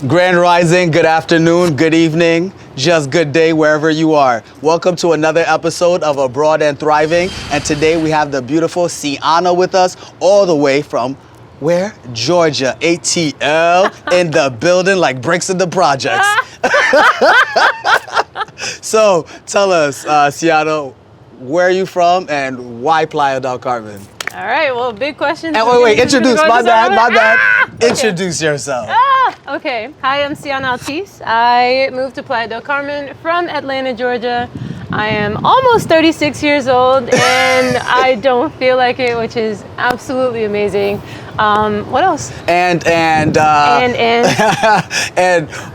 Grand Rising, good afternoon, good evening, just good day wherever you are. Welcome to another episode of Abroad and Thriving. And today we have the beautiful Siana with us all the way from where? Georgia, ATL in the building like bricks in the projects. So tell us, Siana, where are you from and why Playa del Carmen? All right, well, big question. And wait, introduce, my bad. Introduce yourself. Okay. Hi, I'm Siana Altis. I moved to Playa del Carmen from Atlanta, Georgia. I am almost 36 years old and I don't feel like it, which is absolutely amazing. What else? And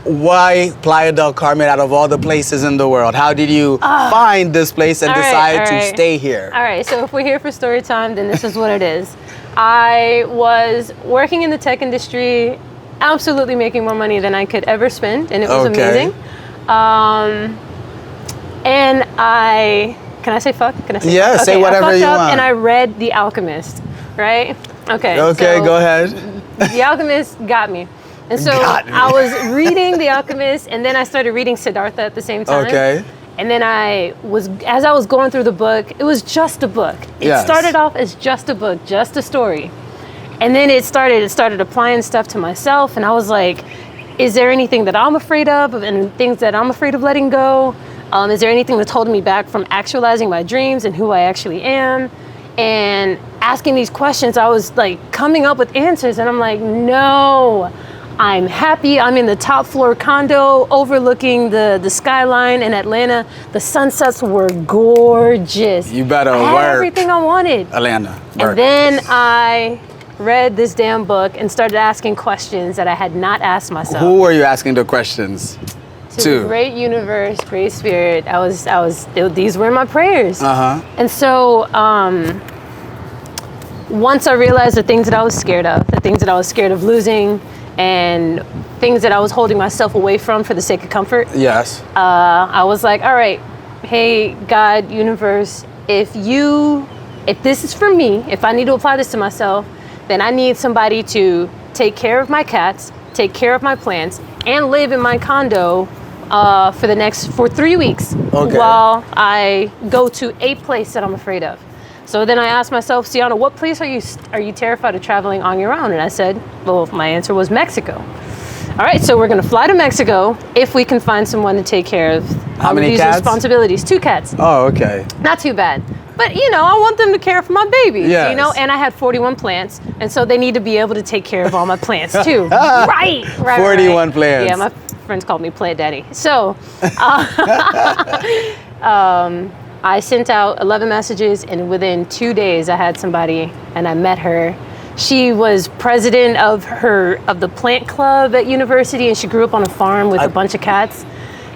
why Playa del Carmen out of all the places in the world? How did you find this place and decide to stay here? All right, so if we're here for story time, then this is what it is. I was working in the tech industry, absolutely making more money than I could ever spend, and it was amazing. And can I say fuck? Can I say yeah, fuck? say whatever you want. And I read The Alchemist, right? Okay, so go ahead. The Alchemist got me. And so I was reading The Alchemist, and then I started reading Siddhartha at the same time. Okay. And then as I was going through the book, it was just a book. It started off as just a book, just a story. And then it started applying stuff to myself, and I was like, is there anything that I'm afraid of and things that I'm afraid of letting go? Is there anything that's holding me back from actualizing my dreams and who I actually am? And asking these questions, I was like coming up with answers, and I'm like, no, I'm happy. I'm in the top floor condo overlooking the skyline in Atlanta. The sunsets were gorgeous. You better I work. had everything I wanted. Atlanta. And then I read this damn book and started asking questions that I had not asked myself. Who were you asking the questions to? Great universe, great spirit. These were my prayers. And so once I realized the things that I was scared of losing, and things that I was holding myself away from for the sake of comfort. Yes. I was like, all right, hey, God, universe, if this is for me, if I need to apply this to myself, then I need somebody to take care of my cats, take care of my plants, and live in my condo for 3 weeks while I go to a place that I'm afraid of. So then I asked myself, Siana, what place are you terrified of traveling on your own? And I said, well, my answer was Mexico. All right, so we're gonna fly to Mexico if we can find someone to take care of How many these cats? responsibilities. 2 cats. Oh, okay. Not too bad. But, I want them to care for my babies, yes. And I had 41 plants, and so they need to be able to take care of all my plants, too. Right. 41 plants. Yeah, my friends called me Plant Daddy. So, I sent out 11 messages, and within 2 days, I had somebody, and I met her. She was president of the plant club at university, and she grew up on a farm with a bunch of cats.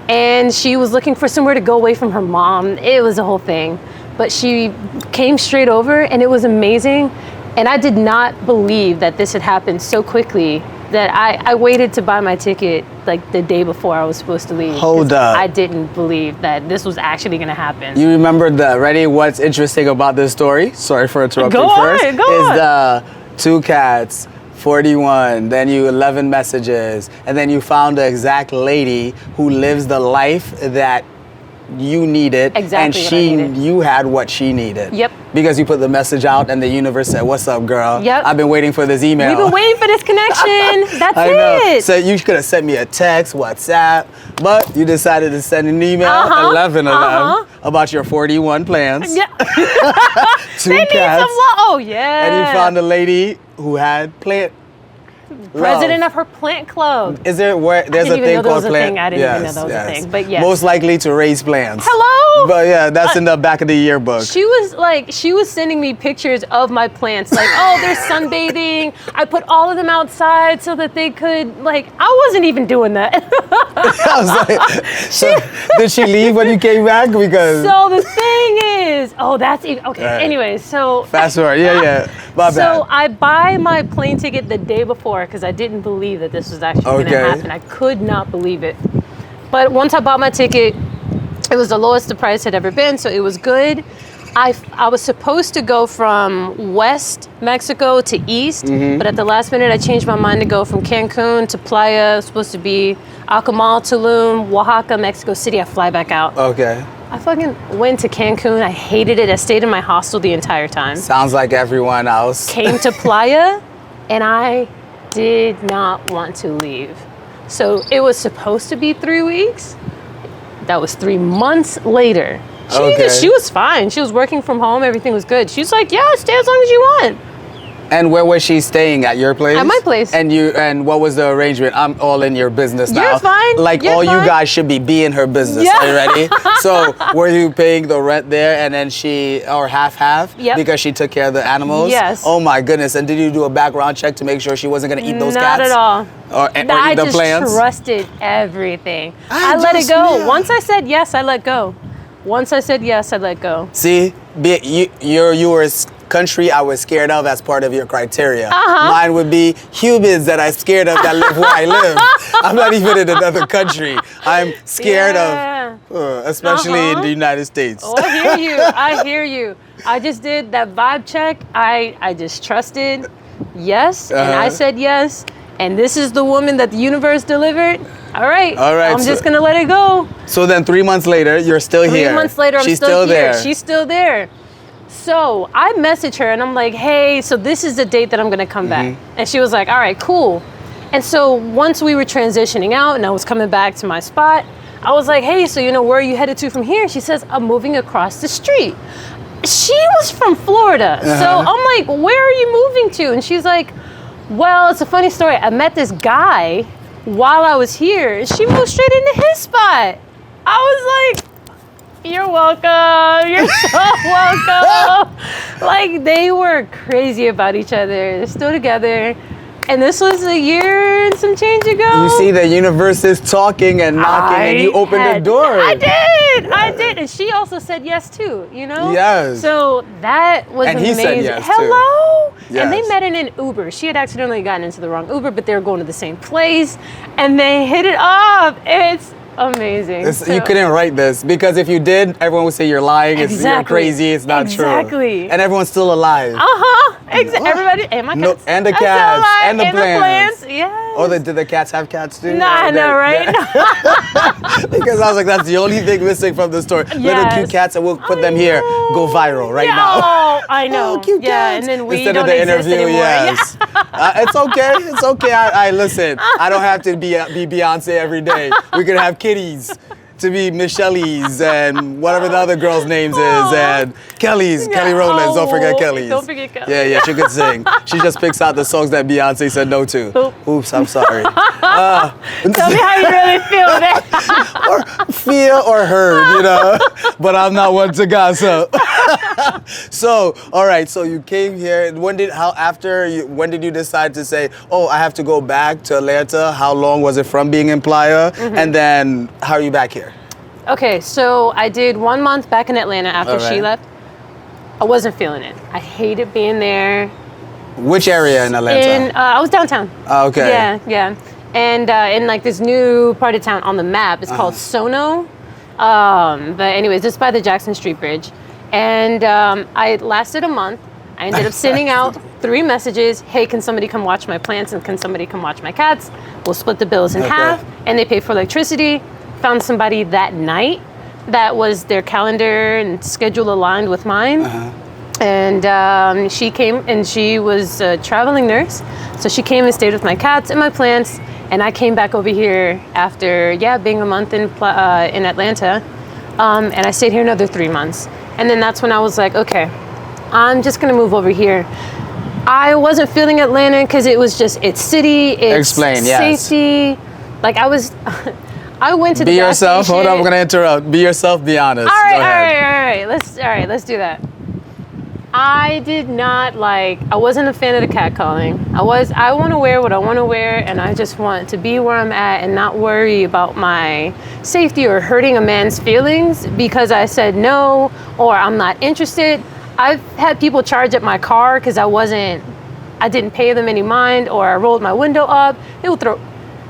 And she was looking for somewhere to go away from her mom. It was a whole thing. But she came straight over, and it was amazing. And I did not believe that this had happened so quickly that I waited to buy my ticket like the day before I was supposed to leave. Hold up. I didn't believe that this was actually going to happen. You remember what's interesting about this story? Sorry for interrupting first. Go on. Is the 2 cats, 41, then 11 messages, and then you found the exact lady who lives the life that you needed, exactly, and you had what she needed. Yep. Because you put the message out and the universe said, what's up, girl? Yep. I've been waiting for this email. We've been waiting for this connection. That's I know. it. So you could have sent me a text, WhatsApp, but you decided to send an email, 11 about your 41 plants. Yeah. 2 they cats. Need some love. Oh, yeah. And you found a lady who had plant president of her plant club. Is there there's a thing called plant? I didn't even know that was a thing. But yes. Most likely to raise plants. Hello. But yeah, that's in the back of the yearbook. She was sending me pictures of my plants, like, oh, they're sunbathing. I put all of them outside so that they could, I wasn't even doing that. I was like, so did she leave when you came back? Because so the thing is, that's even okay. Right. Anyway, so fast forward, yeah. My bad. So I buy my plane ticket the day before because I didn't believe that this was actually going to happen. I could not believe it. But once I bought my ticket, it was the lowest the price had ever been, so it was good. I was supposed to go from West Mexico to East, but at the last minute I changed my mind to go from Cancun to Playa. It was supposed to be Alcamal, Tulum, Oaxaca, Mexico City. I fly back out. Okay. I fucking went to Cancun. I hated it. I stayed in my hostel the entire time. Sounds like everyone else. Came to Playa, and I did not want to leave. So it was supposed to be 3 weeks. That was 3 months later. She was fine. She was working from home. Everything was good. She was like, yeah, stay as long as you want. And where was she staying? At your place? At my place. And what was the arrangement? I'm all in your business now. You're fine. You guys should be in her business. Yeah. Are you ready? So were you paying the rent there and then or half? Yep. Because she took care of the animals? Yes. Oh my goodness. And did you do a background check to make sure she wasn't going to eat those cats? Not at all. Or eat the plants? I just trusted everything. I let it go. Yeah. Once I said yes, I let go. Once I said yes, I let go. See, you were country I was scared of as part of your criteria. Mine would be humans that I'm scared of that live where I live. I'm not even in another country. I'm scared of, especially in the United States. Oh, I hear you. I hear you. I just did that vibe check. I just trusted yes, and I said yes. And this is the woman that the universe delivered. All right. I'm just going to let it go. So then 3 months later, you're still here. 3 months later, I'm still here. There. She's still there. So I messaged her and I'm like, hey, so this is the date that I'm going to come back. And she was like, all right, cool. And so once we were transitioning out and I was coming back to my spot, I was like, hey, so where are you headed to from here? She says, I'm moving across the street. She was from Florida. So I'm like, where are you moving to? And she's like, well, it's a funny story. I met this guy while I was here, and she moved straight into his spot. I was like, you're welcome. You're so welcome. Like, they were crazy about each other. They're still together. And this was a year and some change ago. You see, the universe is talking and knocking, and you opened the door. I did. And she also said yes, too, Yes. So that was amazing. And he said yes, Hello? Yes. And they met in an Uber. She had accidentally gotten into the wrong Uber, but they were going to the same place. And they hit it off. It's amazing. You couldn't write this, because if you did, everyone would say you're lying. You're crazy. It's not true. Exactly. And everyone's still alive. Everybody. And my cats. And the cats. And the plants. Yes. Oh, did the cats have cats too? No, I know, right? Because I was like, that's the only thing missing from the story. Yes. Little cute cats, and we'll put them here. Go viral now. Oh, I know. Oh, cute cats. And then we Instead don't of the exist interview, anymore. yes. It's okay. It's okay. I listen. I don't have to be Beyonce every day. We could have kitties to be Michelle's and whatever the other girl's names is, and Kelly's, Kelly Rowlands. Don't forget Kelly's. Don't forget Kelly. Yeah, she could sing. She just picks out the songs that Beyonce said no to. Oops, I'm sorry. Tell me how you really feel, man. Or feel or heard, But I'm not one to gossip. So, all right. So you came here. When did you decide to say, oh, I have to go back to Atlanta? How long was it from being in Playa? And then how are you back here? Okay, so I did 1 month back in Atlanta after she left. I wasn't feeling it. I hated being there. Which area in Atlanta? I was downtown. Oh, okay. Yeah. And in like this new part of town on the map, it's called Sono. But anyways, it's by the Jackson Street Bridge. And I lasted a month. I ended up sending out 3 messages. Hey, can somebody come watch my plants and can somebody come watch my cats? We'll split the bills in half. And they pay for electricity. Found somebody that night that was their calendar and schedule aligned with mine. And she came, and she was a traveling nurse. So she came and stayed with my cats and my plants. And I came back over here after, being a month in Atlanta. And I stayed here another 3 months. And then that's when I was like, okay, I'm just gonna move over here. I wasn't feeling Atlanta because it was just, it's city, it's safety. Like I went to the gas yourself. station. Hold on, I'm gonna interrupt. Be yourself. Be honest. All right. Let's do that. I did not I wasn't a fan of the catcalling. I want to wear what I want to wear, and I just want to be where I'm at and not worry about my safety or hurting a man's feelings because I said no or I'm not interested. I've had people charge at my car because I didn't pay them any mind, or I rolled my window up. They will throw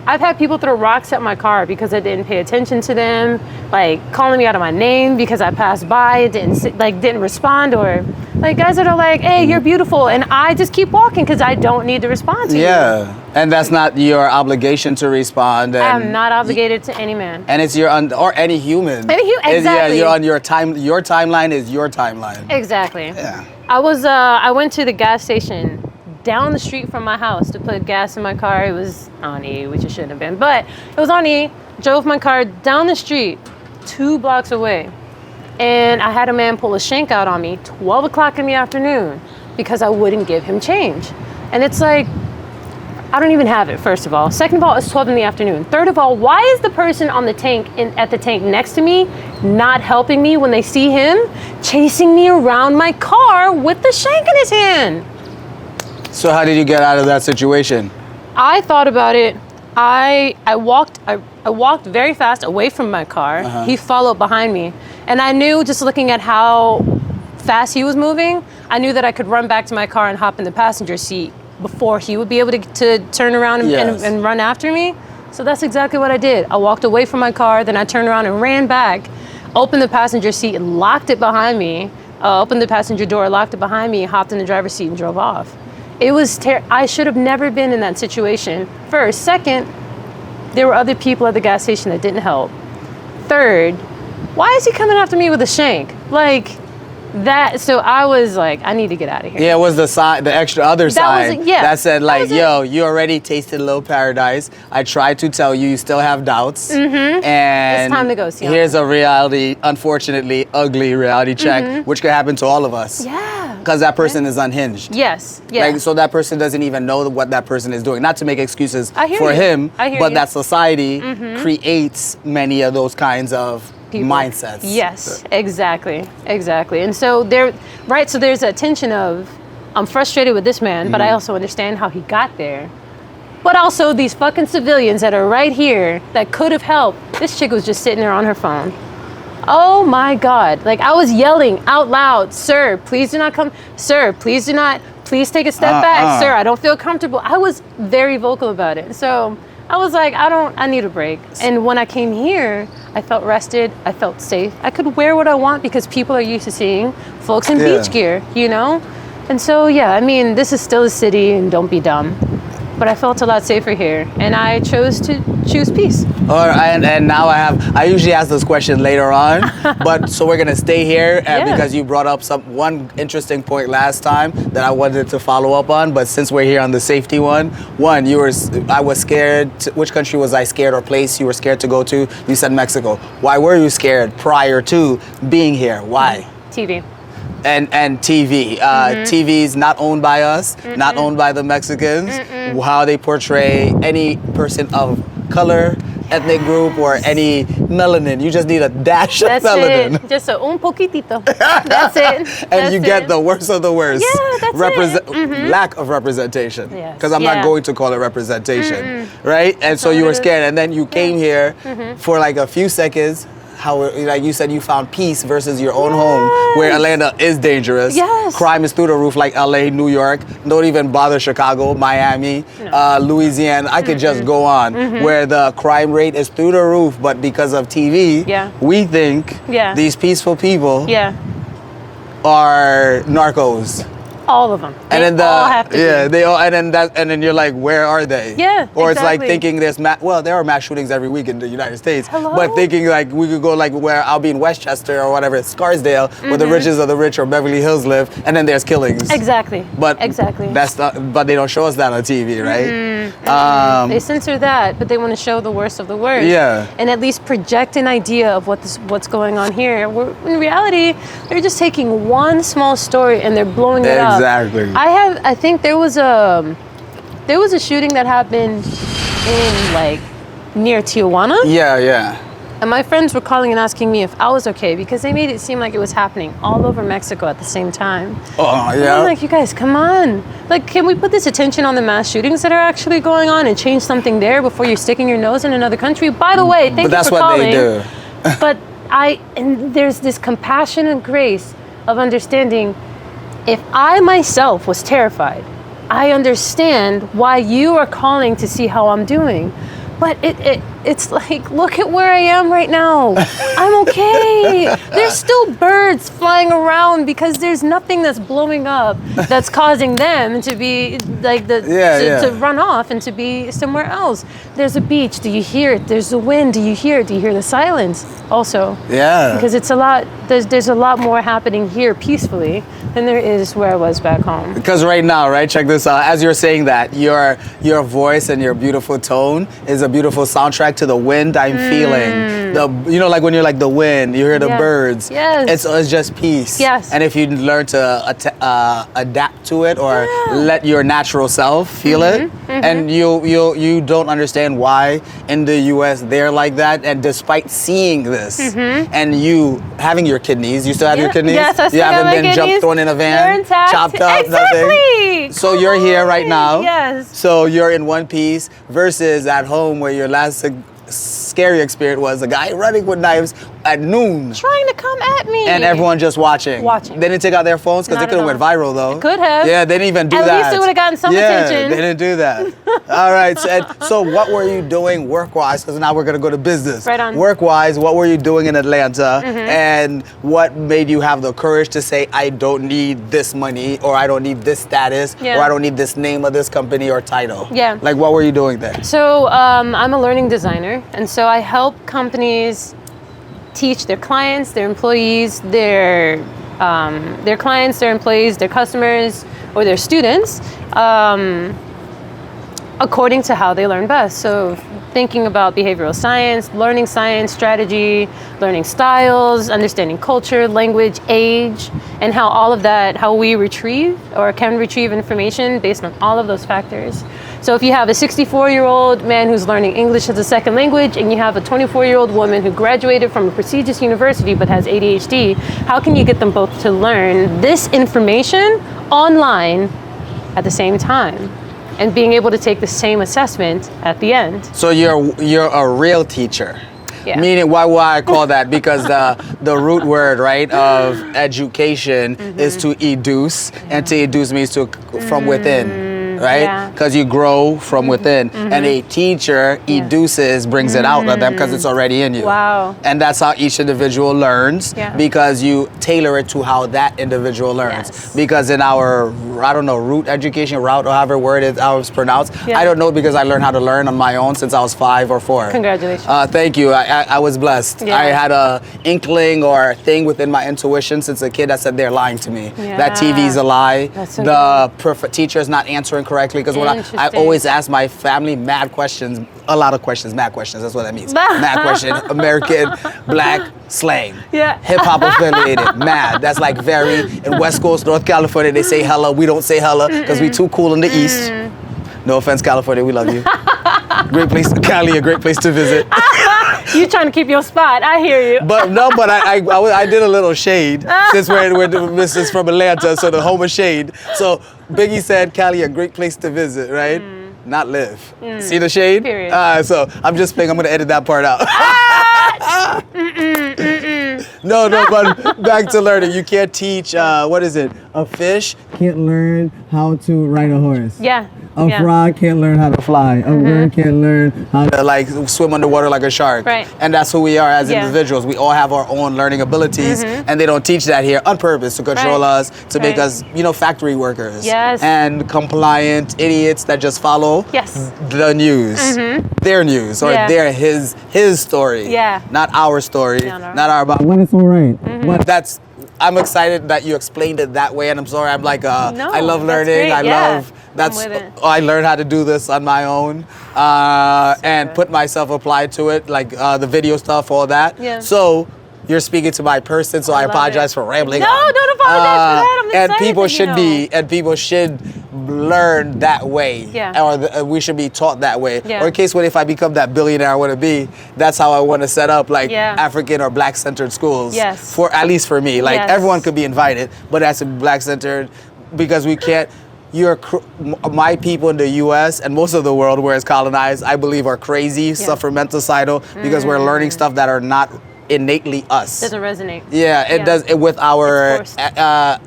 I've had people throw rocks at my car because I didn't pay attention to them, like calling me out of my name because I passed by, didn't respond, or like guys that are like, hey, you're beautiful, and I just keep walking because I don't need to respond to you. Yeah, and that's not your obligation to respond. And I'm not obligated to any man. And it's or any human. Exactly. Yeah, you're on your time. Your timeline is your timeline. Exactly. Yeah. I went to the gas station down the street from my house to put gas in my car. It was on E, which it shouldn't have been, but it was on E. Drove my car down the street, 2 blocks away, and I had a man pull a shank out on me 12 o'clock in the afternoon because I wouldn't give him change. And it's like, I don't even have it, first of all. Second of all, it's 12 in the afternoon. Third of all, why is the person on the tank at the tank next to me not helping me when they see him chasing me around my car with the shank in his hand? So how did you get out of that situation? I thought about it. I walked very fast away from my car. Uh-huh. He followed behind me. And I knew, just looking at how fast he was moving, I knew that I could run back to my car and hop in the passenger seat before he would be able to turn around and run after me. So that's exactly what I did. I walked away from my car, then I turned around and ran back, opened the passenger seat and locked it behind me, opened the passenger door, locked it behind me, hopped in the driver's seat and drove off. It was I should have never been in that situation. First. Second, there were other people at the gas station that didn't help. Third, why is he coming after me with a shank? Like that. So I was like, I need to get out of here. Yeah, it was the extra other sign that said like, yo, you already tasted a little paradise. I tried to tell you, you still have doubts. Mm-hmm. And it's time to go, Siana. Here's a reality, unfortunately, ugly reality check, which could happen to all of us. Yeah. Because that person is unhinged. Yes. Yeah. Like, so that person doesn't even know what that person is doing. Not to make excuses for him, but that society creates many of those kinds of mindsets. Yes, exactly. And so so there's a tension of, I'm frustrated with this man, but I also understand how he got there. But also these fucking civilians that are right here that could have helped. This chick was just sitting there on her phone. Oh my God. Like, I was yelling out loud, sir, please do not come. Sir, please do not. Please take a step back. Sir, I don't feel comfortable. I was very vocal about it. So I was like, I need a break. And when I came here, I felt rested. I felt safe. I could wear what I want because people are used to seeing folks in beach gear, you know? And so, yeah, I mean, this is still a city and don't be dumb. But I felt a lot safer here, and I chose to choose peace. And now I usually ask this question later on, but so we're gonna stay here because you brought up one interesting point last time that I wanted to follow up on. But since we're here on the safety one, I was scared. Which country was I scared, or place you were scared to go to? You said Mexico. Why were you scared prior to being here? Why? TV. And TV. TV is not owned by us, not owned by the Mexicans. How they portray any person of color, ethnic group, or any melanin. You just need a dash of melanin. That's it. Just un poquitito. That's it. And you get the worst of the worst. Yeah, that's it. Lack of representation. Yes. Because I'm not going to call it representation. Right? And so you were scared. And then you came here for like a few seconds. How, like you said, you found peace versus your own home, where Atlanta is dangerous. Yes. Crime is through the roof, like LA, New York. Don't even bother Chicago, Miami, Louisiana. I could just go on, where the crime rate is through the roof, but because of TV, we think these peaceful people are narcos. All of them. They all have to be. They all, and then you're like, where are they? Yeah, Or it's like thinking there are mass shootings every week in the United States. Hello? But thinking like we could go like where I'll be in Westchester or whatever, Scarsdale, where the richest of the rich or Beverly Hills live, and then there's killings. Exactly. But exactly. But they don't show us that on TV, right? They censor that, but they want to show the worst of the worst. Yeah. And at least project an idea of what's going on here. In reality, they're just taking one small story and they're blowing it up. Exactly. I think there was a shooting that happened in like near Tijuana. Yeah. And my friends were calling and asking me if I was okay because they made it seem like it was happening all over Mexico at the same time. Oh, yeah. And I'm like, you guys, come on. Like, can we put this attention on the mass shootings that are actually going on and change something there before you're sticking your nose in another country? By the way, thank you for calling. But that's what they do. And there's this compassion and grace of understanding. If I myself was terrified, I understand why you are calling to see how I'm doing. But it's like, look at where I am right now. I'm okay. There's still birds flying around because there's nothing that's blowing up that's causing them to be like to run off and to be somewhere else. There's a beach. Do you hear it? There's the wind. Do you hear it? Do you hear the silence? Also, because it's a lot. There's a lot more happening here peacefully than there is where I was back home. Because right now, right? Check this out. As you're saying that, your voice and your beautiful tone is a beautiful soundtrack to the wind I'm feeling. Like when you're like the wind, you hear the birds. Yes. It's just peace. Yes. And if you learn to adapt to it or let your natural self feel it, and you don't understand why in the U.S. they're like that, and despite seeing this and you having your kidneys, you still have your kidneys? Yes, I still you haven't have my been kidneys. thrown in a van, They're intact. chopped up, nothing. So you're here right now. Yes. So you're in one piece versus at home where your last scary experience was a guy running with knives at noon. Trying to come at me. And everyone just watching. They didn't take out their phones because they could have went viral though. Could have. Yeah, they didn't even do that. At least it would have gotten some attention. They didn't do that. All right. So what were you doing work-wise? Because now we're going to go to business. Right on. Work-wise, what were you doing in Atlanta? And what made you have the courage to say, I don't need this money, or I don't need this status, or I don't need this name of this company or title? Yeah. Like, what were you doing there? So I'm a learning designer, and so I help companies teach their clients, their employees, their clients, their employees, their customers, or their students, according to how they learn best. So thinking about behavioral science, learning science, strategy, learning styles, understanding culture, language, age, and how all of that, how we retrieve or can retrieve information based on all of those factors. So if you have a 64-year-old man who's learning English as a second language, and you have a 24-year-old woman who graduated from a prestigious university but has ADHD, how can you get them both to learn this information online at the same time? And being able to take the same assessment at the end. So you're a real teacher. Yeah. Meaning, why I call that? Because the root word, right, of education is to educe, and to educe means to from within. Right? Because you grow from within. And a teacher educes, brings it out of them because it's already in you. Wow. And that's how each individual learns, because you tailor it to how that individual learns. Yes. Because in our, root education, route, or however word it is pronounced, I don't know because I learned how to learn on my own since I was 5 or 4. Congratulations. Thank you. I was blessed. Yeah. I had a inkling or a thing within my intuition since a kid that said they're lying to me. Yeah. That TV's a lie. That's so the teacher's not answering correctly, because I always ask my family mad questions, a lot of questions, mad questions, that's what that means. Mad question, American, black, slang, hip-hop affiliated, mad. That's like in West Coast, North California, they say hella, we don't say hella because we too cool in the East. No offense, California, we love you. Great place, Cali, a great place to visit. You trying to keep your spot, I hear you. But I did a little shade since this is from Atlanta, so the home of shade. So Biggie said Cali, a great place to visit, right? Not live. See the shade? Period. So I'm just saying I'm gonna edit that part out. No, but back to learning. You can't teach, a fish can't learn how to ride a horse. Yeah. A frog can't learn how to fly. A bird can't learn how to swim underwater like a shark. Right. And that's who we are as individuals. We all have our own learning abilities, and they don't teach that here on purpose to control us, to make us, factory workers. Yes. And compliant idiots that just follow the news, their news, or his story. Yeah. Not our story, not our. But when it's all right. But I'm excited that you explained it that way, and I'm sorry. I'm like, I love learning. I learned how to do this on my own, and put myself applied to it, like the video stuff, all that. Yeah. So you're speaking to my person, so I apologize for rambling. No, don't apologize for that. I'm excited. And people should learn that way. Yeah. Or we should be taught that way. Yeah. Or in case if I become that billionaire I want to be, that's how I want to set up African or black centered schools. Yes. For at least for me, everyone could be invited, but that's a black centered, because we can't. My people in the U.S. and most of the world where it's colonized, I believe, are crazy, suffer mental suicidal, because we're learning stuff that are not innately us. Doesn't resonate. Yeah, it does it with our Yeah.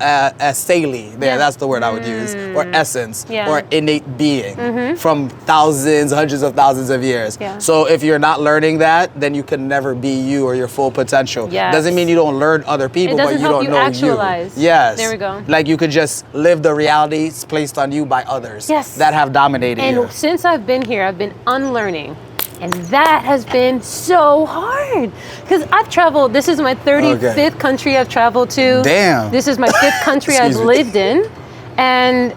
that's the word I would use, or essence, Yeah. or innate being from thousands, hundreds of thousands of years. Yeah. So if you're not learning that, then you can never be you or your full potential. Yes. Doesn't mean you don't learn other people, It but doesn't you help don't you know actualize. you. Yes. There we go. Like you could just live the realities placed on you by others Yes. that have dominated you. And since I've been here, I've been unlearning. And that has been so hard. Because I've traveled, this is my 35th country I've traveled to. Damn. This is my 5th country I've Excuse me. lived in. And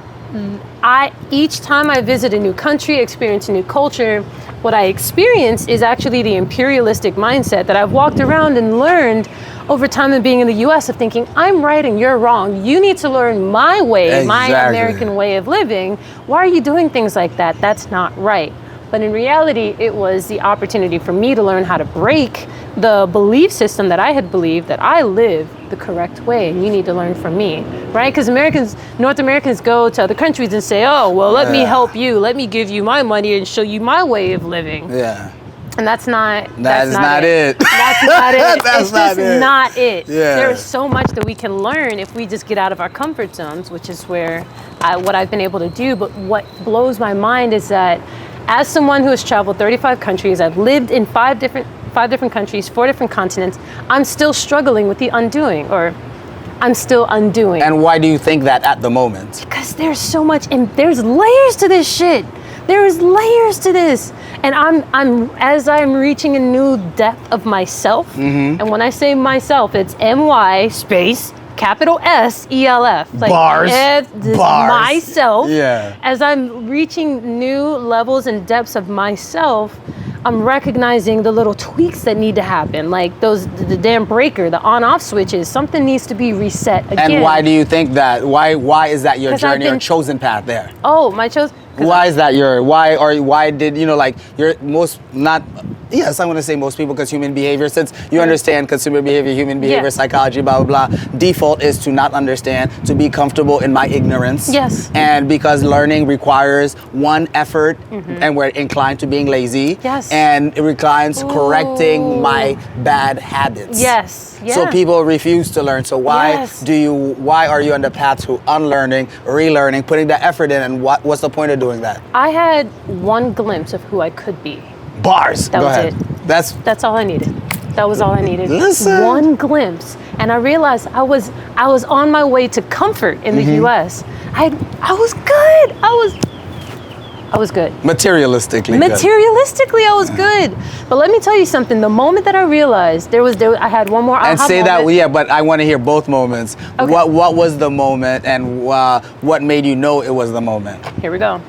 each time I visit a new country, experience a new culture, what I experience is actually the imperialistic mindset that I've walked around and learned over time of being in the US, of thinking, I'm right and you're wrong. You need to learn my way, my American way of living. Why are you doing things like that? That's not right. But in reality, it was the opportunity for me to learn how to break the belief system that I had believed that I live the correct way, and you need to learn from me, right? Because North Americans go to other countries and say, oh, well, let me help you. Let me give you my money and show you my way of living. Yeah. And that's not it. That's not it. That's not it. That's it's not just it. not it. Yeah. There is so much that we can learn if we just get out of our comfort zones, which is where what I've been able to do. But what blows my mind is that as someone who has traveled 35 countries, I've lived in five different countries, 4 different continents, I'm still struggling with the undoing, or I'm still undoing. And why do you think that at the moment? Because there's so much, and there's layers to this shit. There's layers to this. And as I'm reaching a new depth of myself, and when I say myself, it's MY space capital SELF. Like Bars. Myself. Yeah. As I'm reaching new levels and depths of myself, I'm recognizing the little tweaks that need to happen, like the damn breaker, the on-off switches. Something needs to be reset again. And why do you think that? Why is that your 'Cause journey or chosen path there? Oh, my chosen. Why is that why did, like you're yes, I'm going to say most people, because human behavior, since you understand consumer behavior, human behavior, psychology, blah, blah, blah, default is to not understand, to be comfortable in my ignorance. Yes. And because learning requires one effort, and we're inclined to being lazy. Yes. And it requires correcting my bad habits. Yes. Yeah. So people refuse to learn. So why Yes. why are you on the path to unlearning, relearning, putting the effort in, and what's the point of doing that? I had one glimpse of who I could be. Bars. That Go was ahead. it. That's all I needed. That was all I needed. Listen. One glimpse, and I realized I was on my way to comfort in the U.S. I was good. I was good. Materialistically. Materialistically, I was good. But let me tell you something. The moment that I realized I had one more aha And say moment. that, yeah, but I want to hear both moments. Okay. What was the moment, and what made you know it was the moment? Here we go.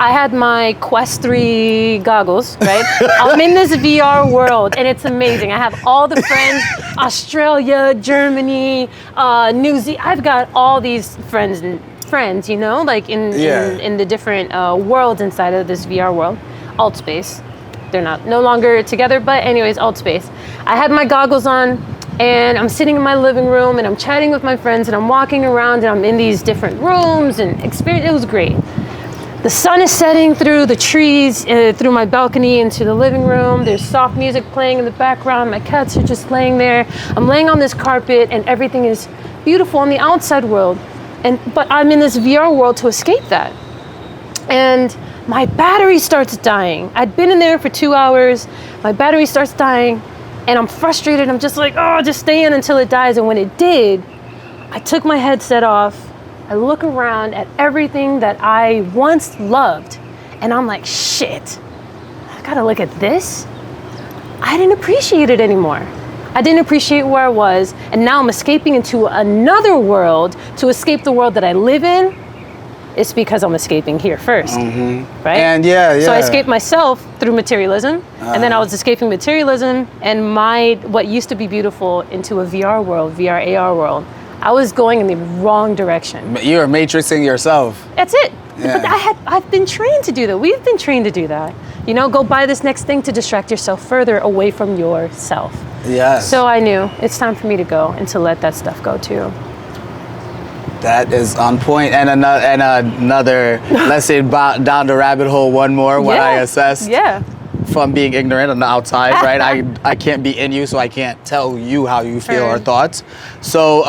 I had my Quest 3 goggles, right? I'm in this VR world, and it's amazing. I have all the friends, Australia, Germany, New Zealand. I've got all these friends, like in the different worlds inside of this VR world. Alt space. They're no longer together, but anyways, alt space. I had my goggles on, and I'm sitting in my living room, and I'm chatting with my friends, and I'm walking around, and I'm in these different rooms, and it was great. The sun is setting through the trees, through my balcony into the living room. There's soft music playing in the background. My cats are just laying there. I'm laying on this carpet, and everything is beautiful in the outside world. But I'm in this VR world to escape that. And my battery starts dying. I'd been in there for 2 hours. My battery starts dying, and I'm frustrated. I'm just like, oh, just stay in until it dies. And when it did, I took my headset off. I look around at everything that I once loved, and I'm like, shit, I gotta look at this. I didn't appreciate it anymore. I didn't appreciate where I was, and now I'm escaping into another world to escape the world that I live in. It's because I'm escaping here first, right? And So I escaped myself through materialism, and then I was escaping materialism and what used to be beautiful into a VR world, VR, AR world. I was going in the wrong direction. You were matrixing yourself. That's it. Yeah. But I've been trained to do that. We've been trained to do that. Go buy this next thing to distract yourself further away from yourself. Yes. So I knew it's time for me to go and to let that stuff go too. That is on point. And another let's say down the rabbit hole one more, what I assessed. Yeah. from being ignorant on the outside, right? I can't be in you, so I can't tell you how you feel or thoughts. So,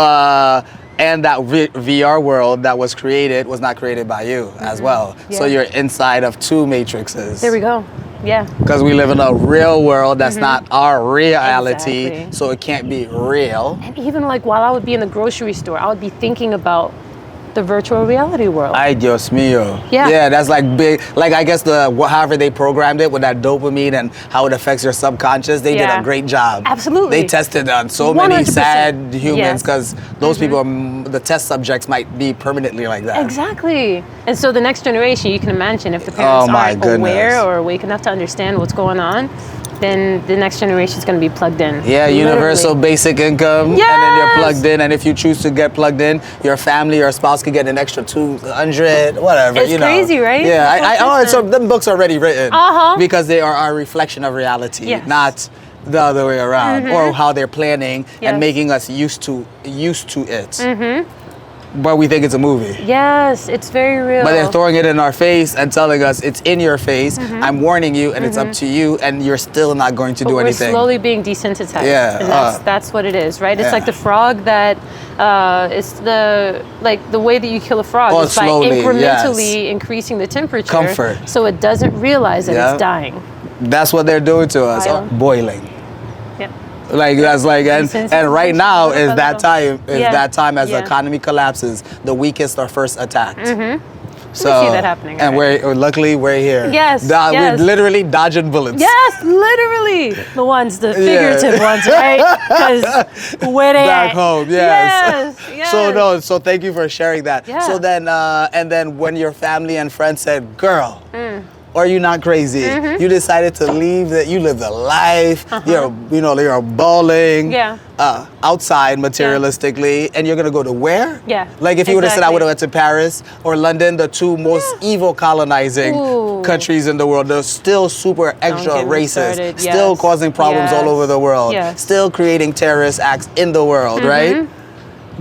and that VR world that was created was not created by you as well. Yeah. So you're inside of two matrices. There we go. Yeah. Because we live in a real world that's not our reality, exactly. So it can't be real. And even like while I would be in the grocery store, I would be thinking about the virtual reality world. Ay, Dios mío. Yeah. Yeah, that's like big, like I guess however they programmed it with that dopamine and how it affects your subconscious, they did a great job. Absolutely. They tested on so 100%. Many sad humans because those people, the test subjects might be permanently like that. Exactly. And so the next generation, you can imagine if the parents aren't aware or awake enough to understand what's going on, then the next generation is going to be plugged in. Yeah, universal basic income, yes! And then you're plugged in. And if you choose to get plugged in, your family, your spouse could get an extra 200, whatever. It's crazy, right? Yeah, so them books are already written because they are a reflection of reality, not the other way around, or how they're planning and making us used to it. But we think it's a movie. Yes, it's very real. But they're throwing it in our face and telling us it's in your face. I'm warning you, and it's up to you, and you're still not going to do anything. We're slowly being desensitized. Yeah, and that's what it is, right? It's like the frog that it's the way that you kill a frog. It's slowly, by incrementally increasing the temperature, comfort, so it doesn't realize that it's dying. That's what they're doing to us. Boiling. Yep. Like that's like and right now is that time as the economy collapses, the weakest are first attacked. So we see that happening. And luckily we're here. Yes. We're literally dodging bullets. Yes, literally. The figurative ones, right? Because where they back home, yes. Yes. So thank you for sharing that. Yeah. So then and then when your family and friends said, "Girl, are you not crazy? You decided to leave you live the life. You're balling outside materialistically, and you're gonna go to where? Yeah. Like if you would have said I would have went to Paris or London, the two most evil colonizing countries in the world. They're still super extra racist, still causing problems all over the world, still creating terrorist acts in the world, right?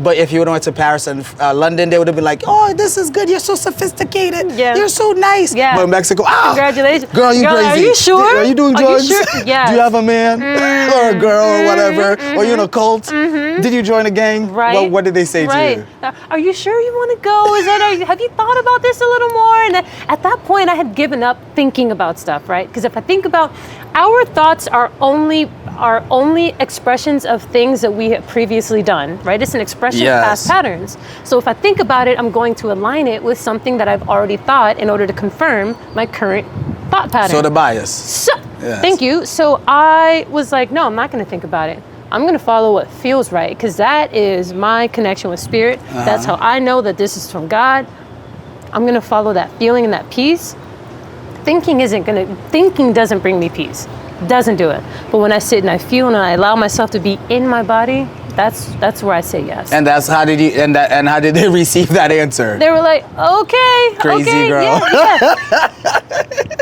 But if you would have went to Paris and London, they would have been like, "Oh, this is good. You're so sophisticated. You're so nice." Yeah. But Mexico, congratulations, girl, you crazy? Are you sure? Are you doing drugs? Are you sure? Yes. Do you have a man or a girl or whatever? Or you in a cult? Did you join a gang? Right. Well, what did they say to you? Are you sure you want to go? Have you thought about this a little more? And at that point, I had given up thinking about stuff, right? Because if I think about our thoughts are only expressions of things that we have previously done, right? It's an expression of past patterns. So if I think about it, I'm going to align it with something that I've already thought in order to confirm my current thought pattern. So the bias. Thank you. So I was like, no, I'm not going to think about it. I'm going to follow what feels right, because that is my connection with spirit. That's how I know that this is from God. I'm going to follow that feeling and that peace. Thinking doesn't bring me peace. Doesn't do it. But when I sit and I feel and I allow myself to be in my body, that's where I say yes. And that's how did you and how did they receive that answer? They were like, okay, crazy girl. Yeah.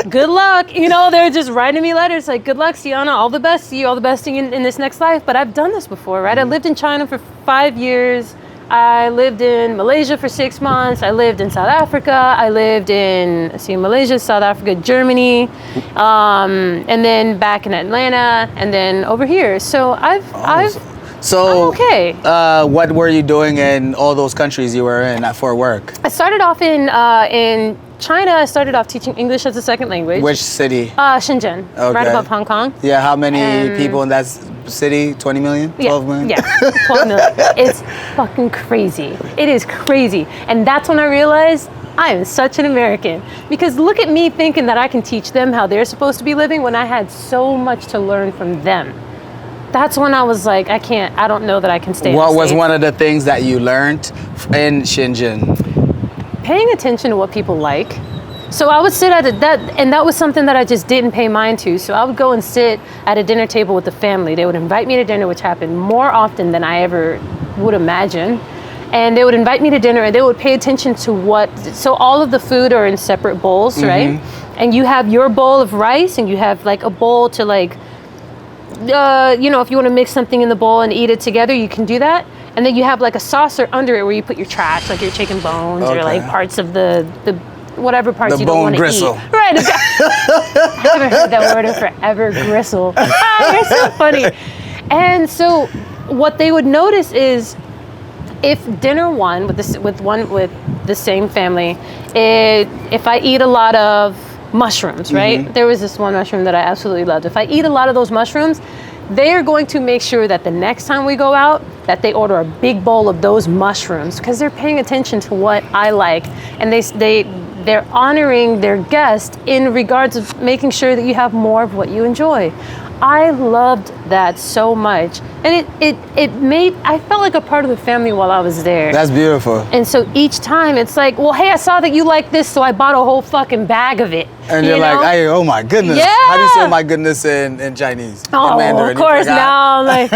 Good luck. They're just writing me letters like, good luck, Siana, all the best to you, all the best in this next life. But I've done this before, right? I lived in China for 5 years. I lived in Malaysia for 6 months. I lived in South Africa. I lived in Malaysia, South Africa, Germany, and then back in Atlanta, and then over here. So I'm okay. What were you doing in all those countries you were in for work? I started off in China. I started off teaching English as a second language. Which city? Shenzhen, right above Hong Kong. Yeah, how many people in that city? 20 million? 12 million? Yeah, 12 million. It's fucking crazy. It is crazy. And that's when I realized I am such an American. Because look at me thinking that I can teach them how they're supposed to be living when I had so much to learn from them. That's when I was like, I don't know that I can stay in the What was States. one of the things that you learned in Shenzhen? Paying attention to what people like. So I would sit and that was something that I just didn't pay mind to. So I would go and sit at a dinner table with the family. They would invite me to dinner, which happened more often than I ever would imagine. And they would invite me to dinner and they would pay attention to so all of the food are in separate bowls, right? And you have your bowl of rice and you have like a bowl to like, if you want to mix something in the bowl and eat it together, you can do that. And then you have like a saucer under it where you put your trash, like your chicken bones or like parts of the whatever parts The you don't bone want to gristle. eat. Right. I haven't heard that word in forever. Gristle. You're so funny. And so what they would notice is if dinner one with the same family, if I eat a lot of mushrooms, right? There was this one mushroom that I absolutely loved. If I eat a lot of those mushrooms, they are going to make sure that the next time we go out, that they order a big bowl of those mushrooms because they're paying attention to what I like, and they're honoring their guest in regards of making sure that you have more of what you enjoy. I loved that so much, and it made, I felt like a part of the family while I was there. That's beautiful. And so each time it's like, well, hey, I saw that you like this, so I bought a whole fucking bag of it. And you're like, hey, oh my goodness. Yeah. How do you say oh my goodness in Chinese? Oh, in Mandarin? of course, now I'm like,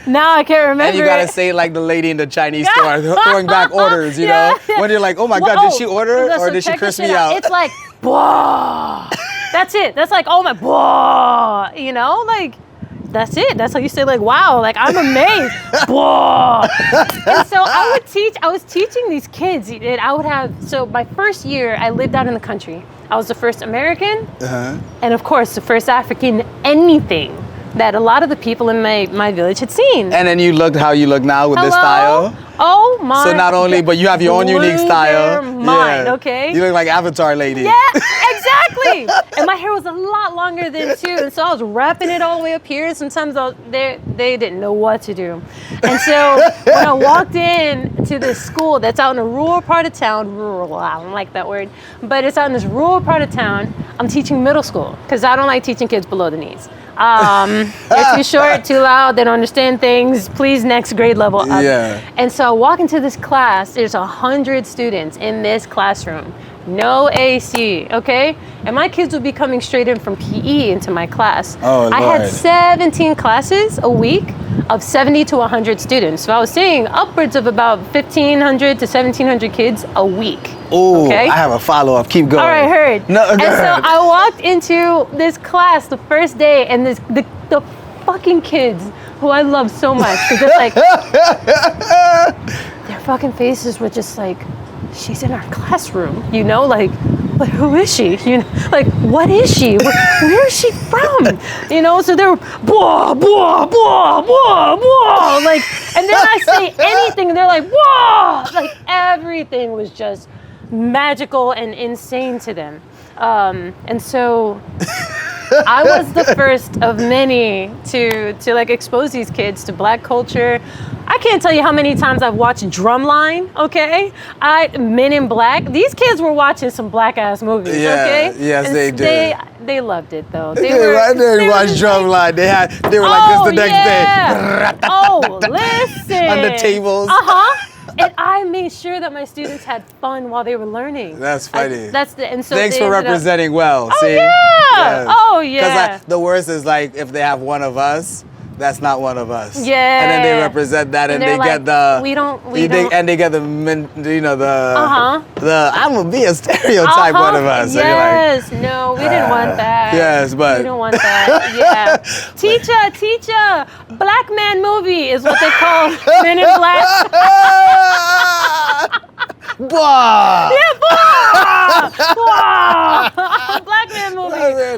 now I can't remember. And you gotta say it like the lady in the Chinese store throwing back orders, you know? When you're like, oh my God, did she order or did she curse me out? It's like, "Bwah." That's it. That's like, oh my, bwah. You know, like, that's it. That's how you say, like, wow, like, I'm amazed. Bwah. And so I was teaching these kids, and I would have, so my first year, I lived out in the country. I was the first American, and of course, the first African anything that a lot of the people in my village had seen. And then you looked how you look now with this style. Oh my. So not only, but you have your own unique style. Mine, okay? You look like Avatar lady. Yeah, exactly. And my hair was a lot longer then too. And so I was wrapping it all the way up here. Sometimes they didn't know what to do. And so when I walked in to this school that's out in a rural part of town, rural, I don't like that word, but it's out in this rural part of town, I'm teaching middle school because I don't like teaching kids below the knees. They're too short, too loud, they don't understand things. Please, next grade level up. Yeah. And so I walk into this class, there's 100 students in this classroom. No AC, okay? And my kids would be coming straight in from PE into my class. Oh, Lord. I had 17 classes a week of 70 to 100 students. So I was seeing upwards of about 1,500 to 1,700 kids a week. Oh, okay? I have a follow-up. Keep going. All right, heard. No, go and ahead. so I walked into this class the first day, and the fucking kids who I love so much, they're just like, their fucking faces were just like, she's in our classroom, you know, like who is she? You know, like, what is she? Where is she from? You know, so they were blah, blah, blah, blah, blah, like, and then I say anything, and they're like, whoa, like everything was just magical and insane to them. And so I was the first of many to like expose these kids to Black culture. I can't tell you how many times I've watched Drumline, okay? Men in Black. These kids were watching some black ass movies, okay? Yes, and they did. They loved it though. They watched Drumline. They were like this the next day. Oh, listen. On the tables. And I made sure that my students had fun while they were learning. That's funny. And so thanks for representing well. Oh, see? yeah. Yes. Oh, yeah. Because the worst is like if they have one of us, that's not one of us. Yeah. And then they represent that, and they like, get the. We don't. And they get the, you know, the. Uh-huh. I'm gonna be a stereotype one of us. Yes. So you're like, no, we didn't want that. Yes, but. We don't want that. Yeah. Teacher. Black man movie is what they call Men in Black. Blah. Yeah, blah. Black man movie.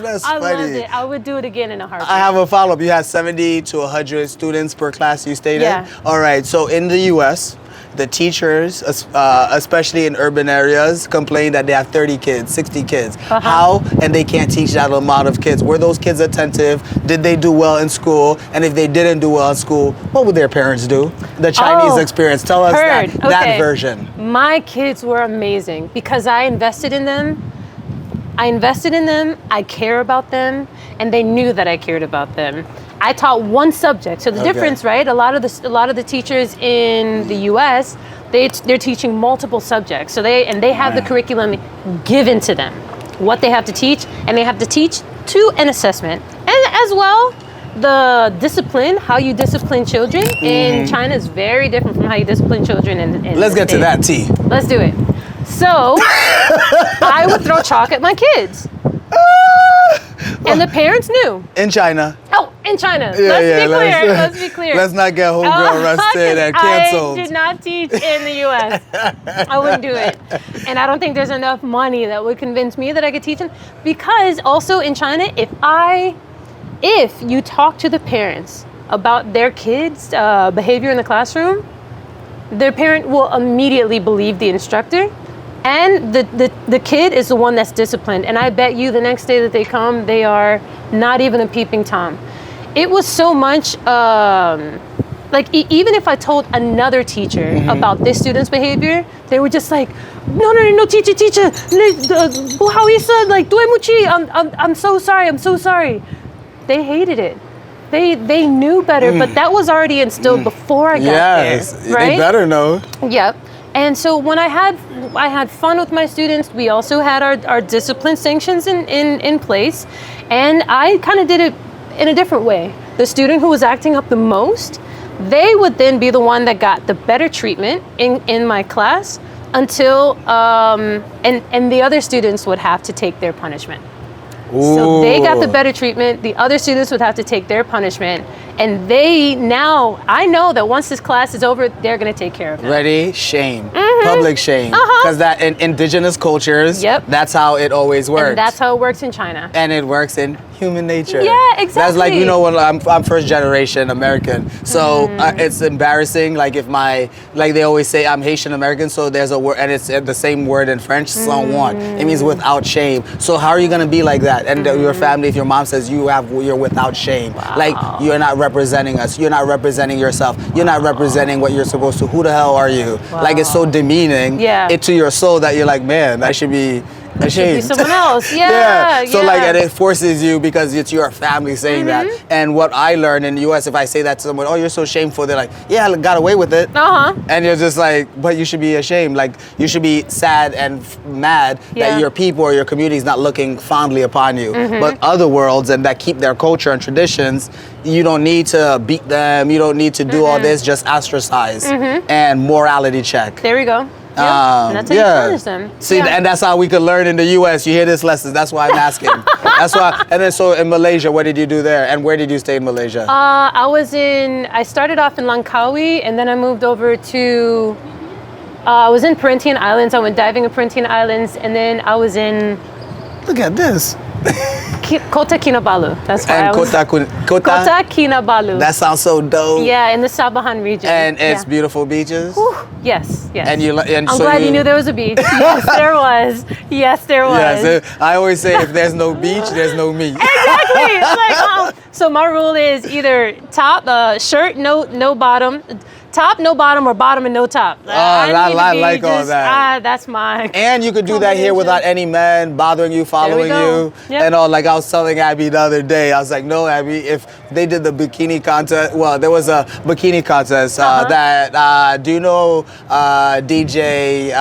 That's I funny. loved it. I would do it again in a heartbeat. I have a follow-up. You had 70 to 100 students per class you stated? Yeah. All right. So in the U.S., the teachers, especially in urban areas, complain that they have 30 kids, 60 kids. How? And they can't teach that amount of kids. Were those kids attentive? Did they do well in school? And if they didn't do well in school, what would their parents do? The Chinese experience. Tell us that version. My kids were amazing because I invested in them. I care about them, and they knew that I cared about them. I taught one subject. So the difference, right? A lot of the teachers in the U.S. they're teaching multiple subjects. So they have the curriculum given to them, what they have to teach, and they have to teach to an assessment, and as well the discipline, how you discipline children in China is very different from how you discipline children in Let's get to that T. Let's do it. So I would throw chalk at my kids. And the parents knew. In China. Oh, In China. Let's be clear. Let's not get homegirl arrested and canceled. I did not teach in the U.S. I wouldn't do it. And I don't think there's enough money that would convince me that I could teach them. Because also in China, if you talk to the parents about their kids' behavior in the classroom, their parent will immediately believe the instructor. And the kid is the one that's disciplined. And I bet you the next day that they come, they are not even a peeping Tom. It was so much, even if I told another teacher about this student's behavior, they were just like, no, teacher, like, I'm so sorry. They hated it. They knew better, but that was already instilled before I got there, right? They better know. Yep. And so when I had fun with my students, we also had our discipline sanctions in place, and I kind of did it in a different way. The student who was acting up the most, they would then be the one that got the better treatment in my class until and the other students would have to take their punishment. Ooh. So they got the better treatment. The other students would have to take their punishment. And I know that once this class is over, they're going to take care of it. Ready? Shame. Public shame. Because that in indigenous cultures, that's how it always works. And that's how it works in China. And it works in human nature. Yeah, exactly. That's like, when I'm first generation American. So it's embarrassing. Like they always say I'm Haitian American. So there's a word, and it's the same word in French, sans one. It means without shame. So how are you going to be like that? And your family, if your mom says you're without shame, like you're not representing us, you're not representing yourself, you're not representing what you're supposed to. Who the hell are you? Like it's so demeaning to your soul that you're like, man, I should be ashamed. Should be someone else. So and it forces you because it's your family saying that. And what I learned in the US, if I say that to someone, oh, you're so shameful, they're like, yeah, I got away with it. And you're just like, but you should be ashamed. Like you should be sad and mad that your people or your community is not looking fondly upon you. But other worlds and that keep their culture and traditions, you don't need to beat them. You don't need to do all this. Just ostricize and morality check. There we go. And that's how you punish them. See, and that's how we could learn in the U.S. You hear this lesson. That's why I'm asking. That's why. And then so in Malaysia, what did you do there? And where did you stay in Malaysia? I started off in Langkawi, and then I moved over to, I was in Perhentian Islands. I went diving in Perhentian Islands, and then I was in... Look at this. Kota Kinabalu. That's why and Kota Kinabalu. That sounds so dope. Yeah, in the Sabahan region. And it's beautiful beaches. Whew. Yes. And I'm glad you knew there was a beach. Yes, there was. Yes, I always say if there's no beach, there's no me. Exactly. It's like, so my rule is either top, shirt, no bottom. Top, no bottom, or bottom and no top. I like all that. That's my... And you could do that here without any man bothering you, following you. And all. Like I was telling Abby the other day, I was like, no, Abby, if they did the bikini contest, well, there was a bikini contest that, do you know DJ,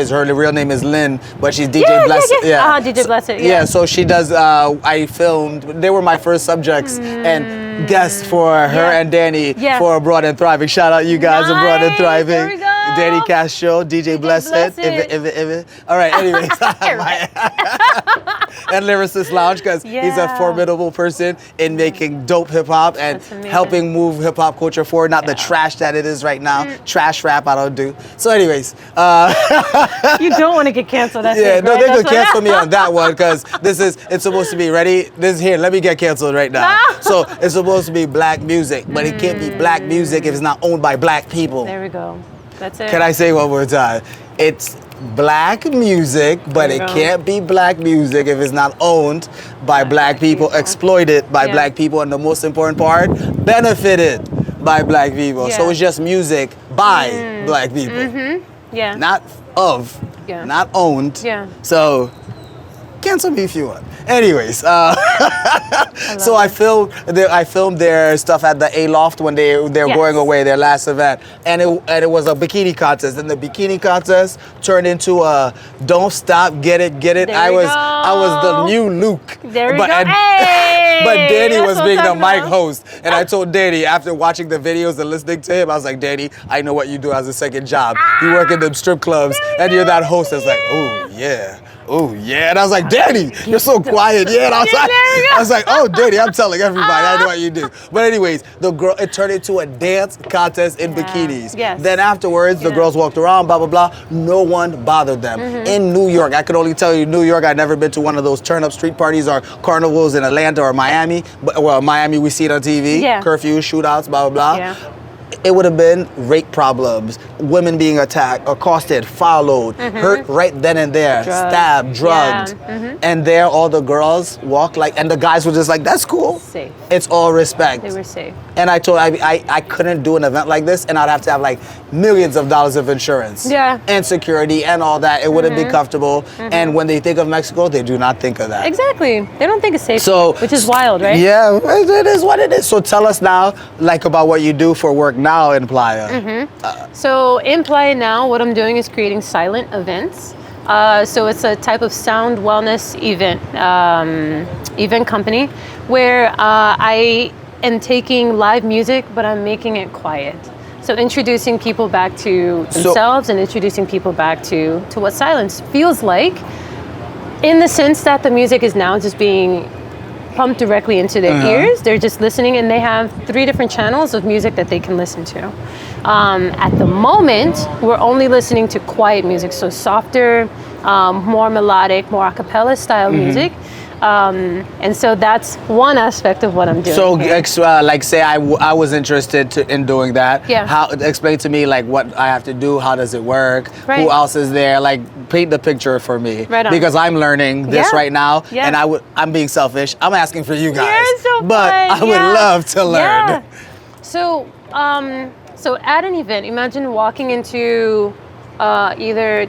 her real name is Lynn, but she's DJ Blessed. DJ Blessed, Yeah, so she does, I filmed, they were my first subjects, and guests for her and Danny for Abroad and Thriving. Shout out you guys, Abroad and Thriving. There we go. Danny Castro, DJ Blessed. All right, anyways. And Lyricist Lounge, because he's a formidable person in making dope hip hop and helping move hip hop culture forward, not the trash that it is right now. Trash rap I don't do. So anyways. You don't want to get canceled. That's they're going to cancel me on that one because it's supposed to be, ready? Let me get canceled right now. So it's supposed to be black music, but it can't be black music if it's not owned by black people. There we go. That's it. Can I say one more time? It's black music, but it can't be black music if it's not owned by black people, exploited by black people, and the most important part, benefited by black people. So it's just music by black people. Not of, not owned. So cancel me if you want. Anyways, so I filmed their stuff at the A Loft when they're going away, their last event, and it was a bikini contest, and the bikini contest turned into a don't stop, get it. I was the new Luke. There we go. But Danny was being the mic host, and I told Danny after watching the videos and listening to him, I was like, Danny, I know what you do as a second job. You work in them strip clubs, and you're that host that's like, oh yeah. oh yeah. And I was like, Daddy, you're so quiet. Yeah. And I was like, oh, Daddy, I'm telling everybody I know what you do. But anyways, it turned into a dance contest in bikinis. Yes. Then afterwards, the girls walked around, blah, blah, blah. No one bothered them. In New York, I could only tell you, New York, I'd never been to one of those turn-up street parties or carnivals in Atlanta or Miami. Well, Miami, we see it on TV. Yeah. Curfew, shootouts, blah, blah, blah. Yeah. It would have been rape problems, women being attacked, accosted, followed, hurt right then and there, stabbed, drugged. Yeah. And there all the girls walked like, and the guys were just like, that's cool. Safe. It's all respect. They were safe. And I told I couldn't do an event like this and I'd have to have like millions of dollars of insurance. Yeah. And security and all that. It wouldn't be comfortable. And when they think of Mexico, they do not think of that. Exactly. They don't think it's safe, So, which is wild, right? Yeah, it is what it is. So tell us now, like, about what you do for work now in Playa. So in Playa now, what I'm doing is creating silent events. So it's a type of sound wellness event company where I am taking live music, but I'm making it quiet. So introducing people back to themselves and introducing people back to what silence feels like, in the sense that the music is now just being pumped directly into their ears. They're just listening, and they have 3 different channels of music that they can listen to. At the moment, we're only listening to quiet music, so softer, more melodic, more a cappella style music. And so that's one aspect of what I'm doing. So, like, say I was interested in doing that. Yeah. How? Explain to me, like, what I have to do. How does it work? Right. Who else is there? Like, paint the picture for me. Right on. Because I'm learning this right now, Yeah. and I'm being selfish. I'm asking for you guys. You're so but fun. I would love to learn. Yeah. So, so at an event, imagine walking into either.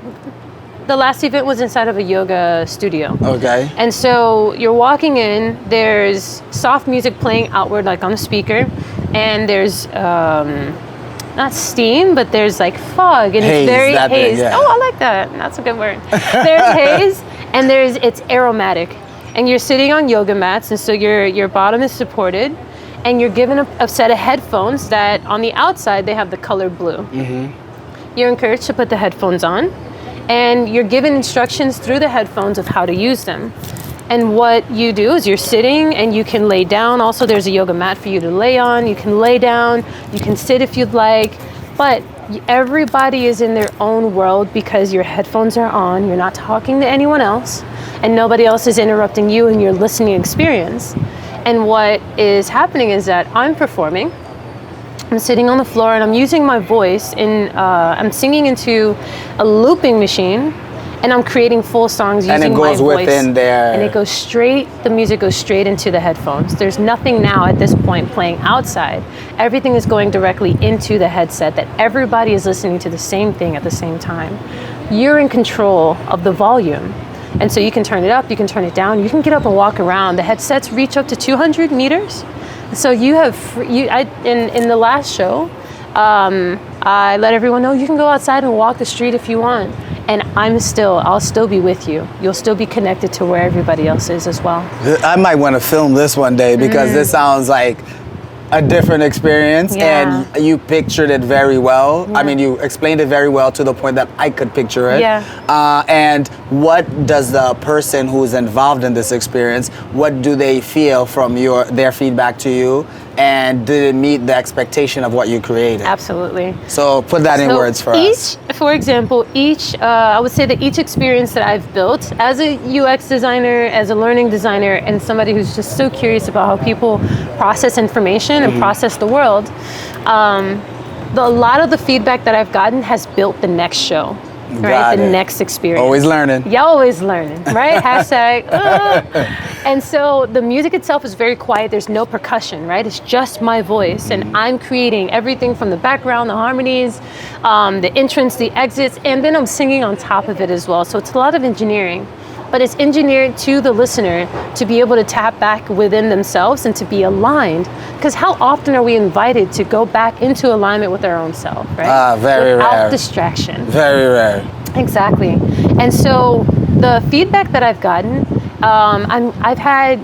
The last event was inside of a yoga studio. Okay. And so you're walking in, there's soft music playing outward, like on a speaker, and there's not steam, but there's like fog, and Haze, it's very haze. Yeah. Oh, I like that. That's a good word. There's haze, and it's aromatic, and you're sitting on yoga mats, and so your bottom is supported, and you're given a set of headphones that on the outside they have the color blue. You're encouraged to put the headphones on. And you're given instructions through the headphones of how to use them. And what you do is you're sitting and you can lay down. Also, there's a yoga mat for you to lay on. You can lay down, you can sit if you'd like. But everybody is in their own world because your headphones are on. You're not talking to anyone else. And nobody else is interrupting you in your listening experience. And what is happening is that I'm performing. I'm sitting on the floor and I'm using my voice I'm singing into a looping machine, and I'm creating full songs using my voice. And it goes within there. And it goes the music goes straight into the headphones. There's nothing now at this point playing outside. Everything is going directly into the headset, that everybody is listening to the same thing at the same time. You're in control of the volume. And so you can turn it up, you can turn it down, you can get up and walk around. The headsets reach up to 200 meters. So you have in the last show, I let everyone know you can go outside and walk the street if you want, and I'll still be with you. You'll still be connected to where everybody else is as well. I might want to film this one day because this sounds like a different experience, and you pictured it very well. I mean, you explained it very well to the point that I could picture it. And what does the person who's involved in this experience, what do they feel from their feedback to you? And did it meet the expectation of what you created? Absolutely. So put that in words for us. For example, I would say that each experience that I've built as a UX designer, as a learning designer, and somebody who's just so curious about how people process information and process the world, a lot of the feedback that I've gotten has built the next show. Right, the next experience. Always learning. Yeah, always learning, right? Hashtag. And so the music itself is very quiet. There's no percussion, right? It's just my voice, and I'm creating everything from the background, the harmonies, the entrance, the exits, and then I'm singing on top of it as well. So it's a lot of engineering, but it's engineered to the listener to be able to tap back within themselves and to be aligned. Because how often are we invited to go back into alignment with our own self, right? Very rare. Without distraction. Very rare. Exactly. And so the feedback that I've gotten, I've had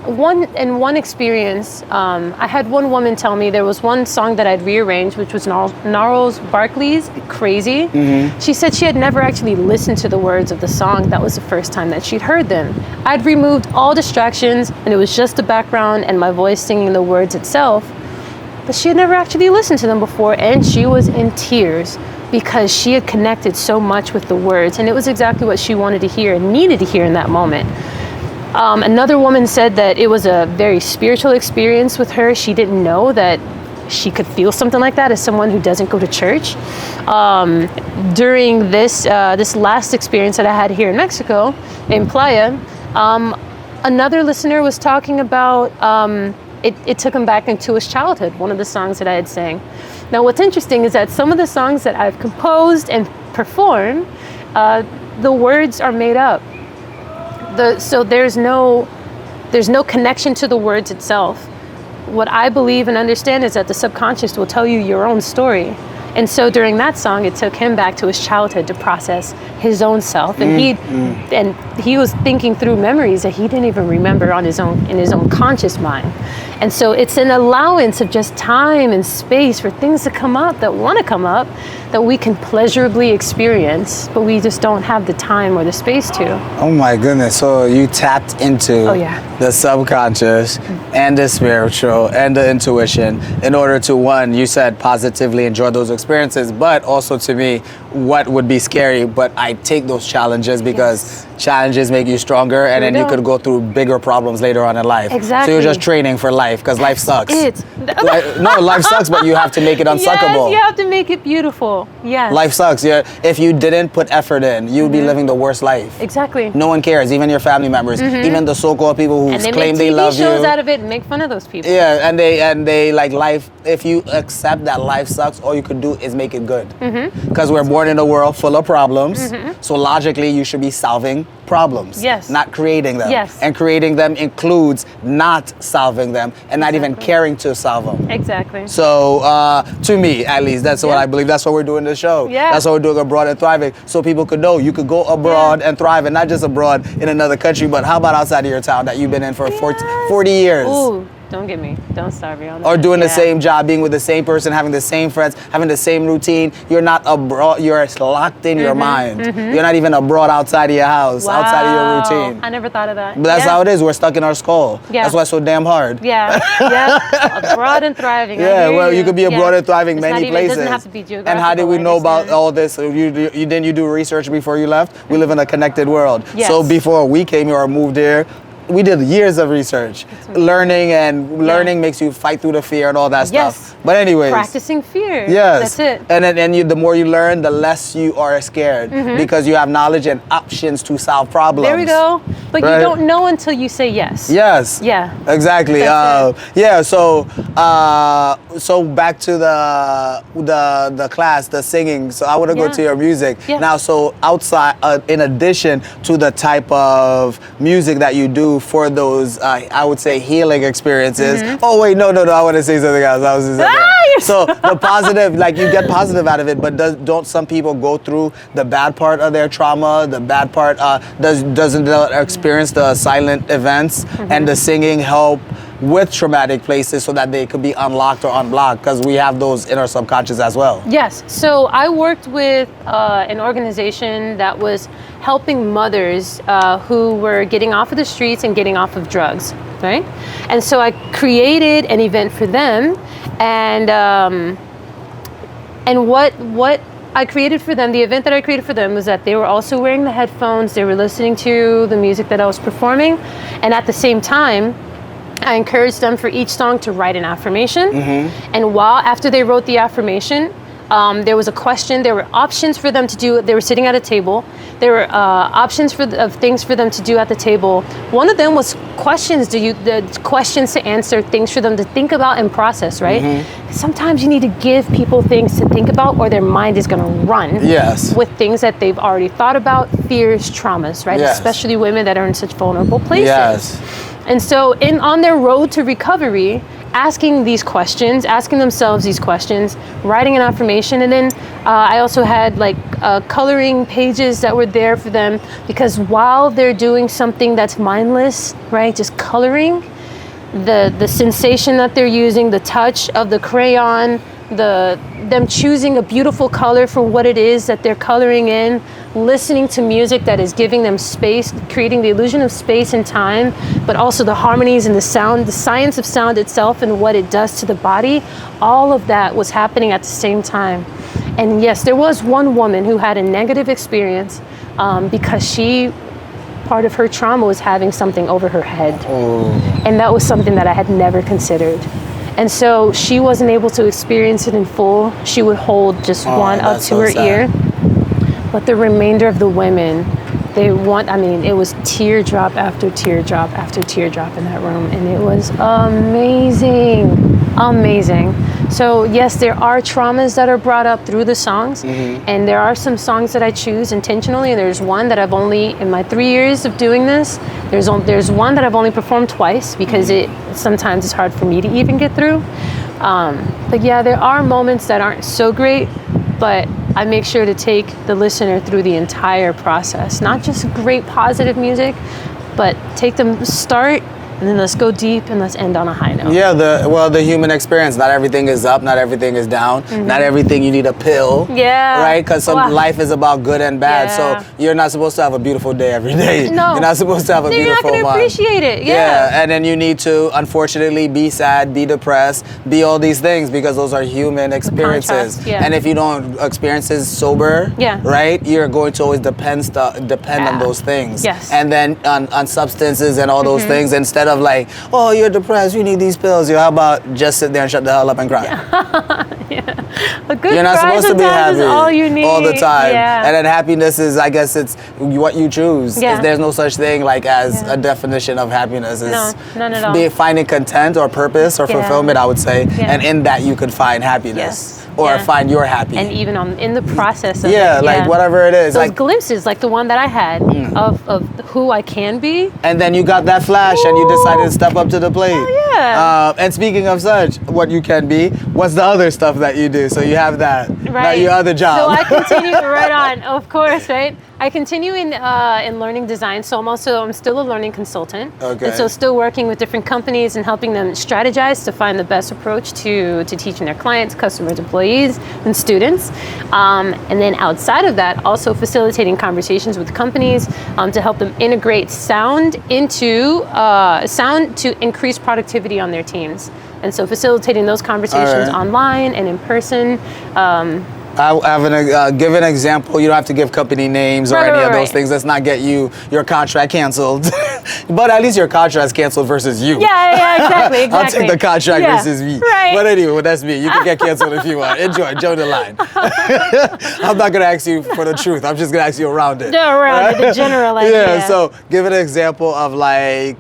one experience, I had one woman tell me there was one song that I'd rearranged, which was Gnarls Barkley's Crazy. She said she had never actually listened to the words of the song. That was the first time that she'd heard them. I'd removed all distractions, and it was just the background and my voice singing the words itself. But she had never actually listened to them before, and she was in tears because she had connected so much with the words, and it was exactly what she wanted to hear and needed to hear in that moment. Another woman said that it was a very spiritual experience with her. She didn't know that she could feel something like that as someone who doesn't go to church. During this last experience that I had here in Mexico, in Playa, another listener was talking about it took him back into his childhood, one of the songs that I had sang. Now, what's interesting is that some of the songs that I've composed and performed, the words are made up. So there's no connection to the words itself. What I believe and understand is that the subconscious will tell you your own story. And so during that song, it took him back to his childhood to process his own self, and he was thinking through memories that he didn't even remember in his own conscious mind. And so it's an allowance of just time and space for things to come up that want to come up, that we can pleasurably experience, but we just don't have the time or the space to. Oh my goodness! So you tapped into the subconscious and the spiritual and the intuition in order to, one, you said positively enjoy those experiences, but also to me, what would be scary, but I take those challenges because challenges make you stronger, and then you could go through bigger problems later on in life. Exactly. So you're just training for life, because life sucks. Life sucks, but you have to make it unsuckable. Yes, you have to make it beautiful. Yes. Life sucks. If you didn't put effort in, you'd be living the worst life. Exactly. No one cares, even your family members, even the so-called people who claim they love you. And they make TV shows out of it and make fun of those people. Yeah, and they like life. If you accept that life sucks, all you could do is make it good. Because we're born in a world full of problems. So logically, you should be solving problems, not creating them. And creating them includes not solving them and not even caring to solve them. Exactly. So to me, at least, that's what I believe. That's what we're doing this show. That's what we're doing Abroad and Thriving, so people could know you could go abroad and thrive, and not just abroad in another country, but how about outside of your town that you've been in for 40 years? Ooh. Don't start me on that. Or doing the same job, being with the same person, having the same friends, having the same routine. You're not abroad, you're locked in your mind. You're not even abroad outside of your house, outside of your routine. I never thought of that. But that's how it is. We're stuck in our skull. That's why it's so damn hard. Abroad and thriving. Well, you could be abroad and thriving many places. It doesn't have to be geographical. And how did we know about all this? Didn't you do research before you left? We live in a connected world. So before we came here or moved here, we did years of research, learning makes you fight through the fear and all that stuff. But anyways, practicing fear. Yes, that's it. And then the more you learn, the less you are scared because you have knowledge and options to solve problems. There we go. But you don't know until you say yes. Yes. Yeah. Exactly. So back to the class, the singing. So I want to go to your music now. So outside, in addition to the type of music that you do for those, I would say, healing experiences. Oh wait, no, I want to say something else. So the positive, like you get positive out of it, but don't some people go through the bad part of their trauma? The bad part doesn't the experience the silent events and the singing help with traumatic places so that they could be unlocked or unblocked, because we have those in our subconscious as well. Yes. So I worked with an organization that was helping mothers who were getting off of the streets and getting off of drugs, right? And so I created an event for them, and what I created for them, the event that I created for them, was that they were also wearing the headphones, they were listening to the music that I was performing, and at the same time, I encouraged them for each song to write an affirmation. And after they wrote the affirmation, there was a question. There were options for them to do. They were sitting at a table. There were options of things for them to do at the table. One of them was questions. The questions to answer, things for them to think about and process. Right. Sometimes you need to give people things to think about, or their mind is going to run. With things that they've already thought about, fears, traumas. Right. Especially women that are in such vulnerable places. And so on their road to recovery, asking these questions, asking themselves these questions, writing an affirmation, and then I also had coloring pages that were there for them, because while they're doing something that's mindless, right, just coloring, the sensation that they're using, the touch of the crayon, them choosing a beautiful color for what it is that they're coloring in, listening to music that is giving them space, creating the illusion of space and time, but also the harmonies and the sound, the science of sound itself and what it does to the body. All of that was happening at the same time. And yes, there was one woman who had a negative experience because part of her trauma was having something over her head. Oh. And that was something that I had never considered. And so she wasn't able to experience it in full. She would hold just one up to her ear. But the remainder of the women, it was teardrop after teardrop after teardrop in that room. And it was amazing, amazing. So yes, there are traumas that are brought up through the songs. Mm-hmm. And there are some songs that I choose intentionally. And there's one that I've only, in my 3 years of doing this, there's one that I've only performed twice because sometimes it's hard for me to even get through. But yeah, there are moments that aren't so great, but I make sure to take the listener through the entire process. Not just great positive music, but take them start, and then let's go deep and let's end on a high note. Yeah, the human experience. Not everything is up, not everything is down. Mm-hmm. Not everything you need a pill. Yeah. Right? Because life is about good and bad. Yeah. So you're not supposed to have a beautiful day every day. No. You're not supposed to have a beautiful month. You're not going to appreciate it. Yeah. And then you need to, unfortunately, be sad, be depressed, be all these things because those are human experiences. And if you don't experience it sober, right, you're going to always depend on those things. Yes. And then on substances and all those things instead of like, oh, you're depressed, you need these pills. How about just sit there and shut the hell up and cry? A good You're not cry supposed to be happy is all you need. all the time. And then happiness is, I guess it's what you choose. There's no such thing like as a definition of happiness. No, none at all. Finding content or purpose or fulfillment, I would say. And in that you could find happiness. Or find your happy. And even in the process of like whatever it is. Those like glimpses, like the one that I had of who I can be. And then you got that flash and you decided to step up to the plate. Oh, yeah. And speaking of such, what you can be, what's the other stuff that you do? So you have that. Right. Now your other job. So I continue right on, of course, right? I continue in learning design, so I'm still a learning consultant. Okay. And so still working with different companies and helping them strategize to find the best approach to teaching their clients, customers, employees, and students. And then outside of that, also facilitating conversations with companies to help them integrate sound to increase productivity on their teams. And so facilitating those conversations online and in person. Give an example. You don't have to give company names or any of those things. Let's not get your contract canceled. But at least your contract's canceled versus you. Yeah, exactly. I'll take the contract versus me. Right. But anyway, that's me. You can get canceled if you want. Enjoy the line. I'm not going to ask you for the truth. I'm just going to ask you around it. The general idea. Yeah, so give an example of like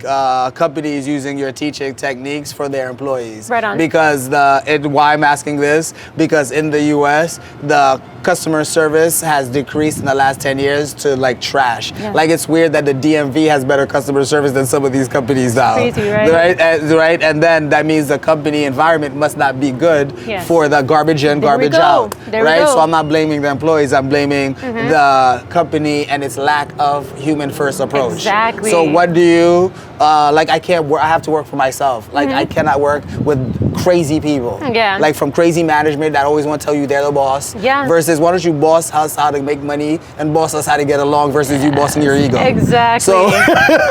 companies using your teaching techniques for their employees. Right on. Because why I'm asking this, because in the US, the customer service has decreased in the last 10 years to like trash. Yeah. Like it's weird that the DMV has better customer service than some of these companies now. Crazy, right? Right? And then that means the company environment must not be good for the garbage in, garbage out. Right? So I'm not blaming the employees, I'm blaming the company and its lack of human first approach. Exactly. So what do you, I can't work, I have to work for myself. Like I cannot work with crazy people. Yeah. Like from crazy management that always want to tell you they're the boss. Yeah. Versus why don't you boss us how to make money and boss us how to get along versus you bossing your ego. Exactly. So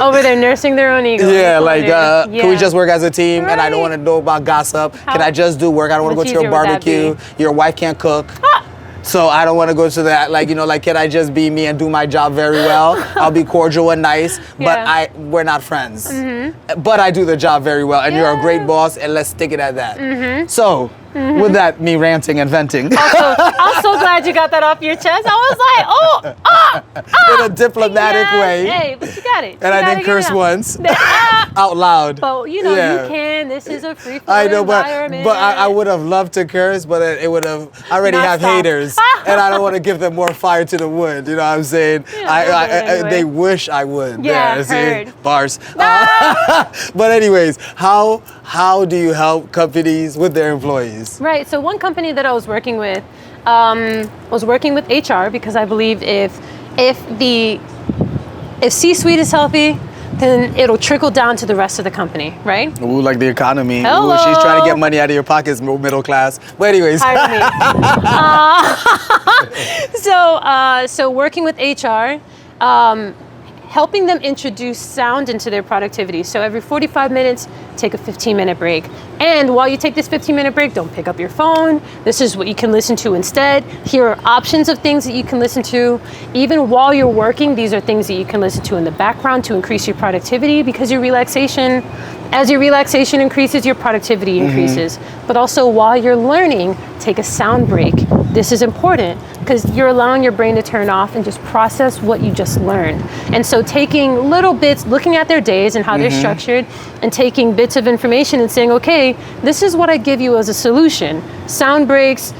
over there nursing their own ego. Can we just work as a team? Right. And I don't want to know about gossip. Can I just do work? I don't want to go to your barbecue. Your wife can't cook. So I don't want to go to that, can I just be me and do my job very well? I'll be cordial and nice, but we're not friends. But I do the job very well, and you're a great boss, and let's stick it at that. So, with that, me ranting and venting. Also, I'm so glad you got that off your chest. I was like, in a diplomatic way. Hey, but you got it. And I didn't curse once. Out loud. But you can. This is a free flow I know, environment. but I would have loved to curse, but it would have. I already have haters, and I don't want to give them more fire to the wood. You know what I'm saying? Anyway. They wish I would. Yeah, see? Bars. But anyways, how do you help companies with their employees? Right. So one company that I was working with was working with HR because I believe if C-suite is healthy, then it'll trickle down to the rest of the company, right? Ooh, like the economy. Hello. Ooh, she's trying to get money out of your pockets, middle class. But anyways. Hire me. So working with HR, helping them introduce sound into their productivity. So every 45 minutes, take a 15-minute break. And while you take this 15-minute break, don't pick up your phone. This is what you can listen to instead. Here are options of things that you can listen to. Even while you're working, these are things that you can listen to in the background to increase your productivity, because as your relaxation increases, your productivity increases. But also while you're learning, take a sound break. This is important because you're allowing your brain to turn off and just process what you just learned. And so taking little bits, looking at their days and how they're structured, and taking bits of information and saying, okay, this is what I give you as a solution. Sound breaks,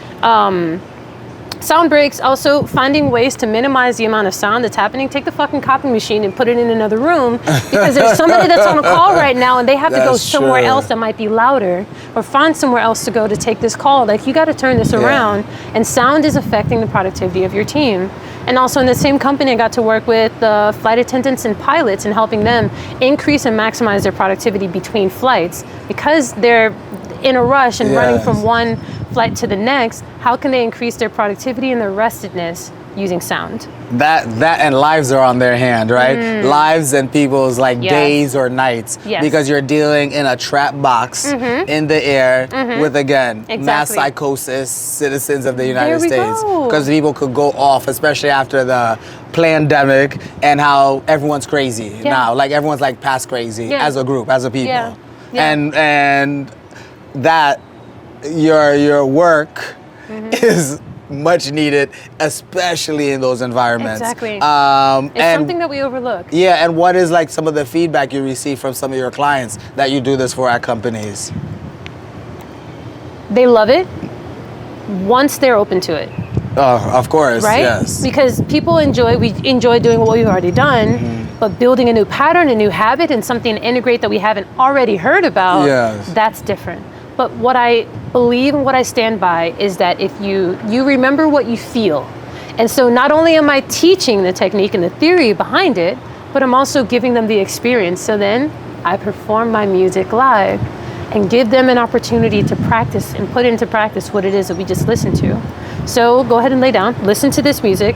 also finding ways to minimize the amount of sound that's happening. Take the fucking copy machine and put it in another room, because there's somebody that's on a call right now and they have to go somewhere else that might be louder, or find somewhere else to go to take this call. Like, you got to turn this around, and sound is affecting the productivity of your team. And also in the same company, I got to work with flight attendants and pilots and helping them increase and maximize their productivity between flights, because they're in a rush and running from one flight to the next. How can they increase their productivity and their restedness using sound? That and lives are on their hand, right? Lives and people's days or nights, because you're dealing in a trap box in the air with, again, mass psychosis citizens of the United States, because people could go off, especially after the pandemic, and how everyone's crazy now. Like, everyone's past crazy as a group, as a people. And that your work is much needed, especially in those environments. Exactly. It's and something that we overlook. Yeah, and what is some of the feedback you receive from some of your clients that you do this for at companies? They love it once they're open to it. Oh, of course, right? Yes. Because we enjoy doing what we've already done, but building a new pattern, a new habit, and something to integrate that we haven't already heard about, that's different. But what I believe and what I stand by is that if you remember what you feel. And so not only am I teaching the technique and the theory behind it, but I'm also giving them the experience. So then I perform my music live and give them an opportunity to practice and put into practice what it is that we just listened to. So go ahead and lay down, listen to this music.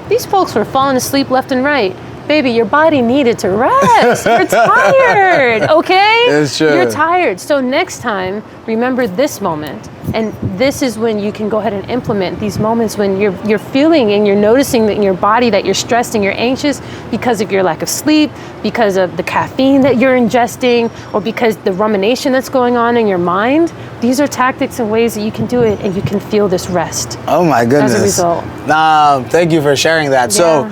These folks were falling asleep left and right. Baby, your body needed to rest. You're tired, okay? It's true. You're tired. So next time, remember this moment. And this is when you can go ahead and implement these moments when you're feeling and you're noticing that in your body that you're stressed and you're anxious because of your lack of sleep, because of the caffeine that you're ingesting, or because the rumination that's going on in your mind. These are tactics and ways that you can do it, and you can feel this rest. Oh my goodness. As a result. Thank you for sharing that. Yeah. So,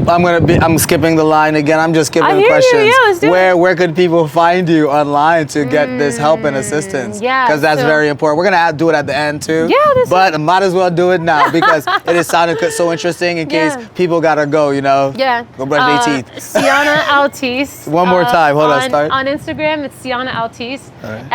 I'm skipping the line again. I'm just skipping the questions. Yeah, let's do it. Where could people find you online to get this help and assistance? Yeah, because that's very important. We're gonna do it at the end too. Yeah, but I might as well do it now because it is sounding so interesting in case people gotta go. Yeah. Go brush their teeth. Siana Altice. One more time. Hold on. Start. On Instagram, it's Siana Altice. Right.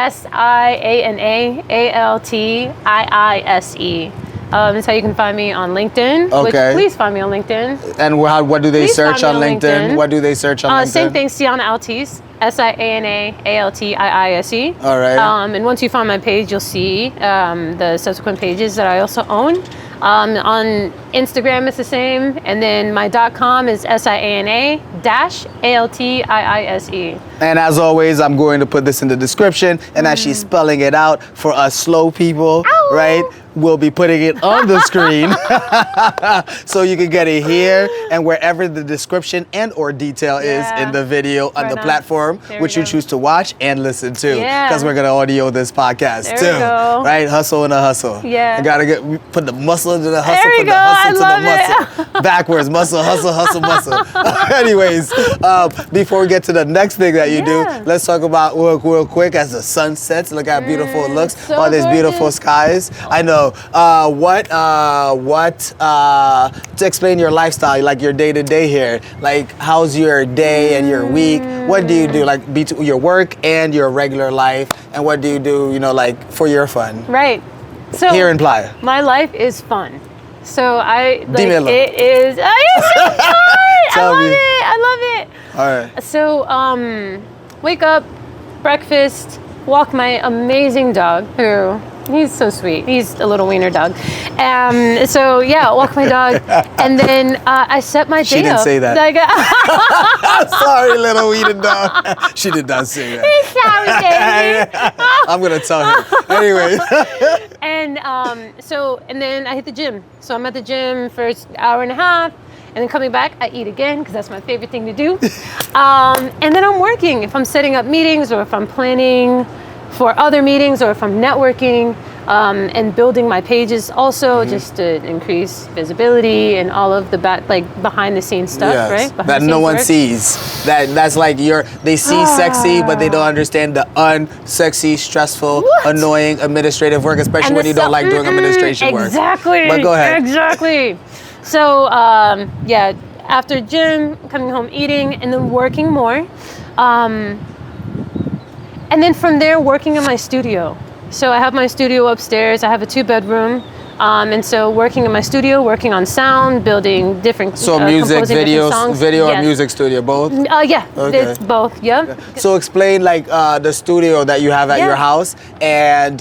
SIANAALTIISE. That's how you can find me on LinkedIn. Okay. Which, please find me on LinkedIn. And what do they search on LinkedIn? What do they search on LinkedIn? Same thing, Siana Altice. SIANAALTIISE. All right. And once you find my page, you'll see the subsequent pages that I also own. On Instagram, it's the same. And then my .com is SIANA-ALTIISE. And as always, I'm going to put this in the description. And as she's spelling it out for us slow people, right? We'll be putting it on the screen so you can get it here and wherever the description and or detail is in the video on the platform which you choose to watch and listen to, because we're gonna audio this podcast too. Right? Hustle and a hustle. Yeah. I gotta put the muscle into the hustle, put the hustle to the muscle. Backwards, muscle, hustle, hustle, muscle. Anyways, before we get to the next thing that you do, let's talk about real quick as the sun sets. Look how beautiful it looks. So all these beautiful skies. I know. What to explain your lifestyle, like your day-to-day here, like how's your day and your week? What do you do, like between your work and your regular life, and what do you do, like for your fun? Right. So here in Playa. My life is fun. So I like Dímelo. it is. Oh, you're so smart. I love it. All right. So wake up, breakfast, walk my amazing dog who. He's so sweet. He's a little wiener dog. So yeah, walk my dog, and then I set my day up. She didn't say that. Like, Sorry, little wiener dog. She did not say that. sorry, baby. I'm gonna tell her. Anyway. And then I hit the gym. So I'm at the gym for an hour and a half, and then coming back, I eat again because that's my favorite thing to do. And then I'm working. If I'm setting up meetings, or if I'm planning for other meetings, or if I'm networking and building my pages also, just to increase visibility and all of the behind the scenes stuff, right? That no one sees. That's like they see sexy, but they don't understand the unsexy, stressful, annoying administrative work, especially when you don't like doing administration work. Exactly. But go ahead. Exactly. So after gym, coming home, eating, and then working more. And then from there, working in my studio. So I have my studio upstairs. I have a 2-bedroom. And so working in my studio, working on sound, building different music, songs. video and music studio, both? Yeah, okay. It's both, yeah. So explain the studio that you have at your house, and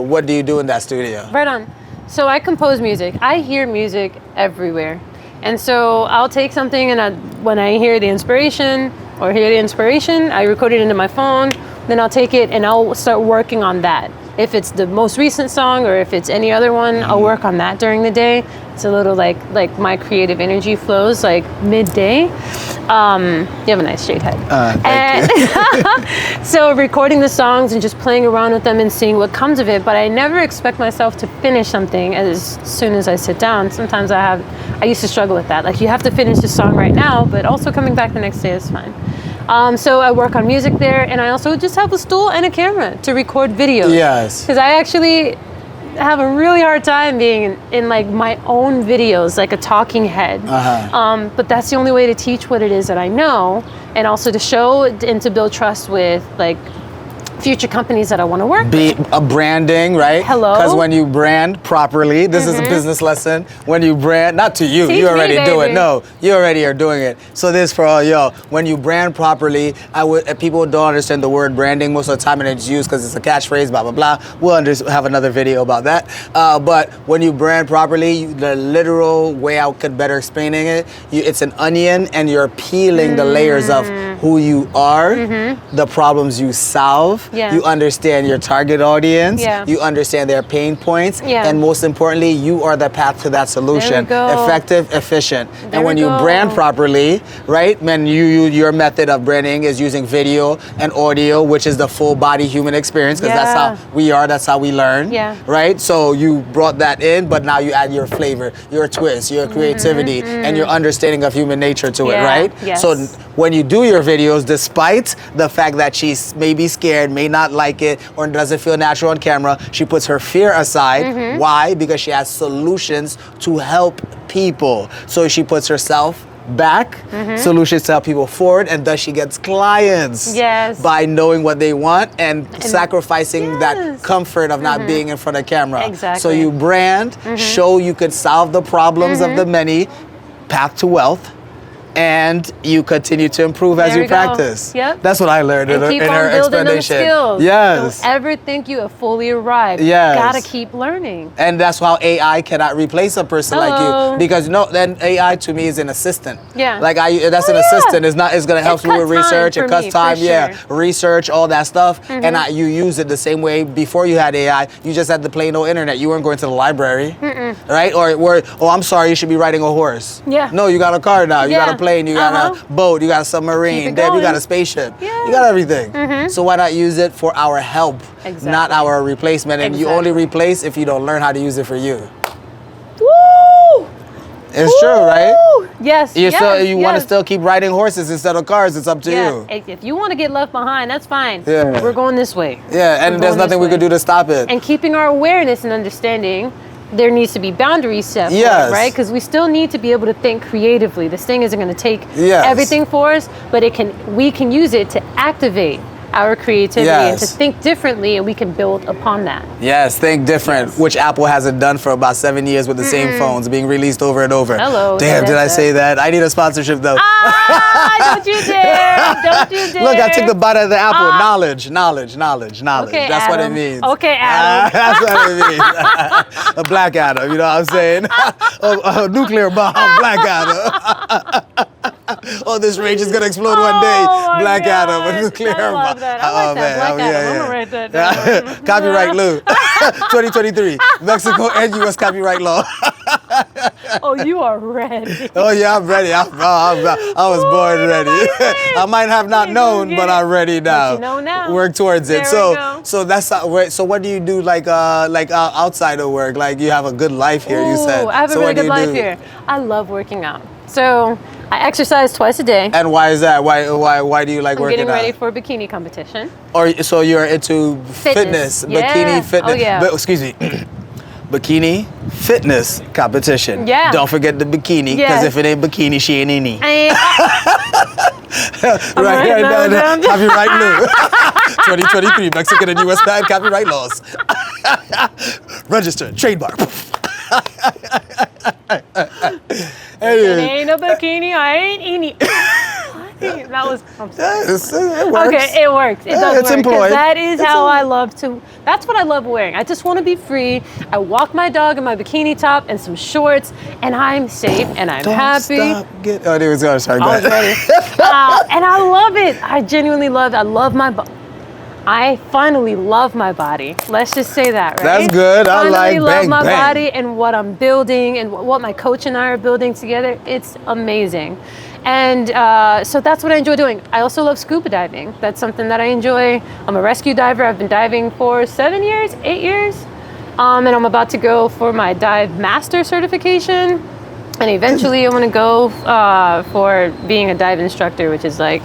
what do you do in that studio? Right on. So I compose music. I hear music everywhere. And so I'll take something, and when I hear the inspiration, I record it into my phone. Then I'll take it and I'll start working on that. If it's the most recent song, or if it's any other one, I'll work on that during the day. It's a little like my creative energy flows like midday. You have a nice straight head. Thank you. So recording the songs and just playing around with them and seeing what comes of it. But I never expect myself to finish something as soon as I sit down. Sometimes I used to struggle with that. Like, you have to finish the song right now, but also coming back the next day is fine. So I work on music there, and I also just have a stool and a camera to record videos. Yes. Because I actually have a really hard time being in like my own videos, like a talking head. But that's the only way to teach what it is that I know, and also to show and to build trust with like future companies that I want to work with. A branding, right? Hello. Because when you brand properly, this is a business lesson. When you brand, not to you, you already do it. No, you already are doing it. So this for all y'all. When you brand properly, people don't understand the word branding most of the time, and it's used because it's a catchphrase, blah, blah, blah. We'll have another video about that. But when you brand properly, the literal way I could better explaining it, it's an onion, and you're peeling the layers of who you are, the problems you solve. Yeah. You understand your target audience. Yeah. You understand their pain points. Yeah. And most importantly, you are the path to that solution. There we go. Effective, efficient. There and when we you go. brand properly, right? When your method of branding is using video and audio, which is the full body human experience, because that's how we are, that's how we learn. Yeah. Right? So you brought that in, but now you add your flavor, your twist, your creativity, and your understanding of human nature to it, right? Yes. So when you do your videos, despite the fact that she's maybe scared, may not like it, or doesn't feel natural on camera, she puts her fear aside. Why? Because she has solutions to help people. So she puts herself back, solutions to help people forward, and thus she gets clients by knowing what they want and sacrificing that comfort of not being in front of camera. Exactly. So you brand, show you could solve the problems of the many, path to wealth, and you continue to improve as you practice. Yep. That's what I learned in her explanation. Skills. Yes. Don't ever think you have fully arrived. Yes. You gotta keep learning. And that's how AI cannot replace a person like you, because then AI to me is an assistant. Yeah. Like that's an assistant. It's gonna help you with research. It cuts time. Research, all that stuff, and you use it the same way before you had AI. You just had the plain old internet. You weren't going to the library, right? Or I'm sorry, you should be riding a horse. Yeah. No, you got a car now. You got a plane. You got a boat. You got a submarine. Then you got a spaceship. Yeah. You got everything. So why not use it for our help, not our replacement? And you only replace if you don't learn how to use it for you. Woo! It's true, right? Yes. You want to still keep riding horses instead of cars. It's up to you. If you want to get left behind, that's fine. Yeah. We're going this way. Yeah, and there's nothing we could do to stop it. And keeping our awareness and understanding, there needs to be boundaries set for it, right? Because we still need to be able to think creatively. This thing isn't going to take everything for us, but we can use it to activate our creativity and to Yes. think differently, and we can build upon that. Yes, think different, which Apple hasn't done for about 7 years with the same phones being released over and over. Hello, Damn, did I that's say that? I need a sponsorship though. Don't you dare! Don't you dare! Look, I took the bite of the apple. Knowledge. Okay, That's what it Adam. means. Okay, Adam. That's what it means. A black Adam, you know what I'm saying? a nuclear bomb, black Adam. Oh, this rage is gonna explode one day. my Black God. Adam, a nuclear I love bomb. that. I like that, Black Adam. I'm gonna write that down. Copyright Lou. 2023, Mexico and U.S. copyright law. Oh, you are ready. Oh yeah, I'm ready. I was born ready. I might have not known, but I'm ready now. But you know now. Work towards it. There we go. So that's so. What do you do like outside of work? Like you have a good life here. You said. I have a So really what do good you life do? here. I love working out. So I exercise twice a day. And why is that? Why do you like I'm working getting out? ready for a bikini competition. Or so you're into fitness, Yeah. bikini fitness. Oh, yeah. Excuse me. Bikini fitness competition. Yeah. Don't forget the bikini, because Yeah. if it ain't bikini, she ain't any. And Right, down. copyright Lou. 2023, Mexican and U.S. patent copyright laws. Registered, trademark. it ain't a bikini, I ain't any. That was. I'm sorry. It works. Okay, it works. It does it's work. 'Cause employed. That is how I love to. That's what I love wearing. I just want to be free. I walk my dog in my bikini top and some shorts, and I'm safe and I'm Don't happy. stop. It was going. Sorry, go I was ahead. ready. And I love it. I genuinely love it. I love my body. I finally love my body. Let's just say that, right? That's good. I finally like love bang, my bang. body and what I'm building and what my coach and I are building together. It's amazing. And so that's what I enjoy doing. I also love scuba diving. That's something that I enjoy. I'm a rescue diver. I've been diving for 7 years, 8 years. And I'm about to go for my dive master certification. And eventually I want to go for being a dive instructor, which is like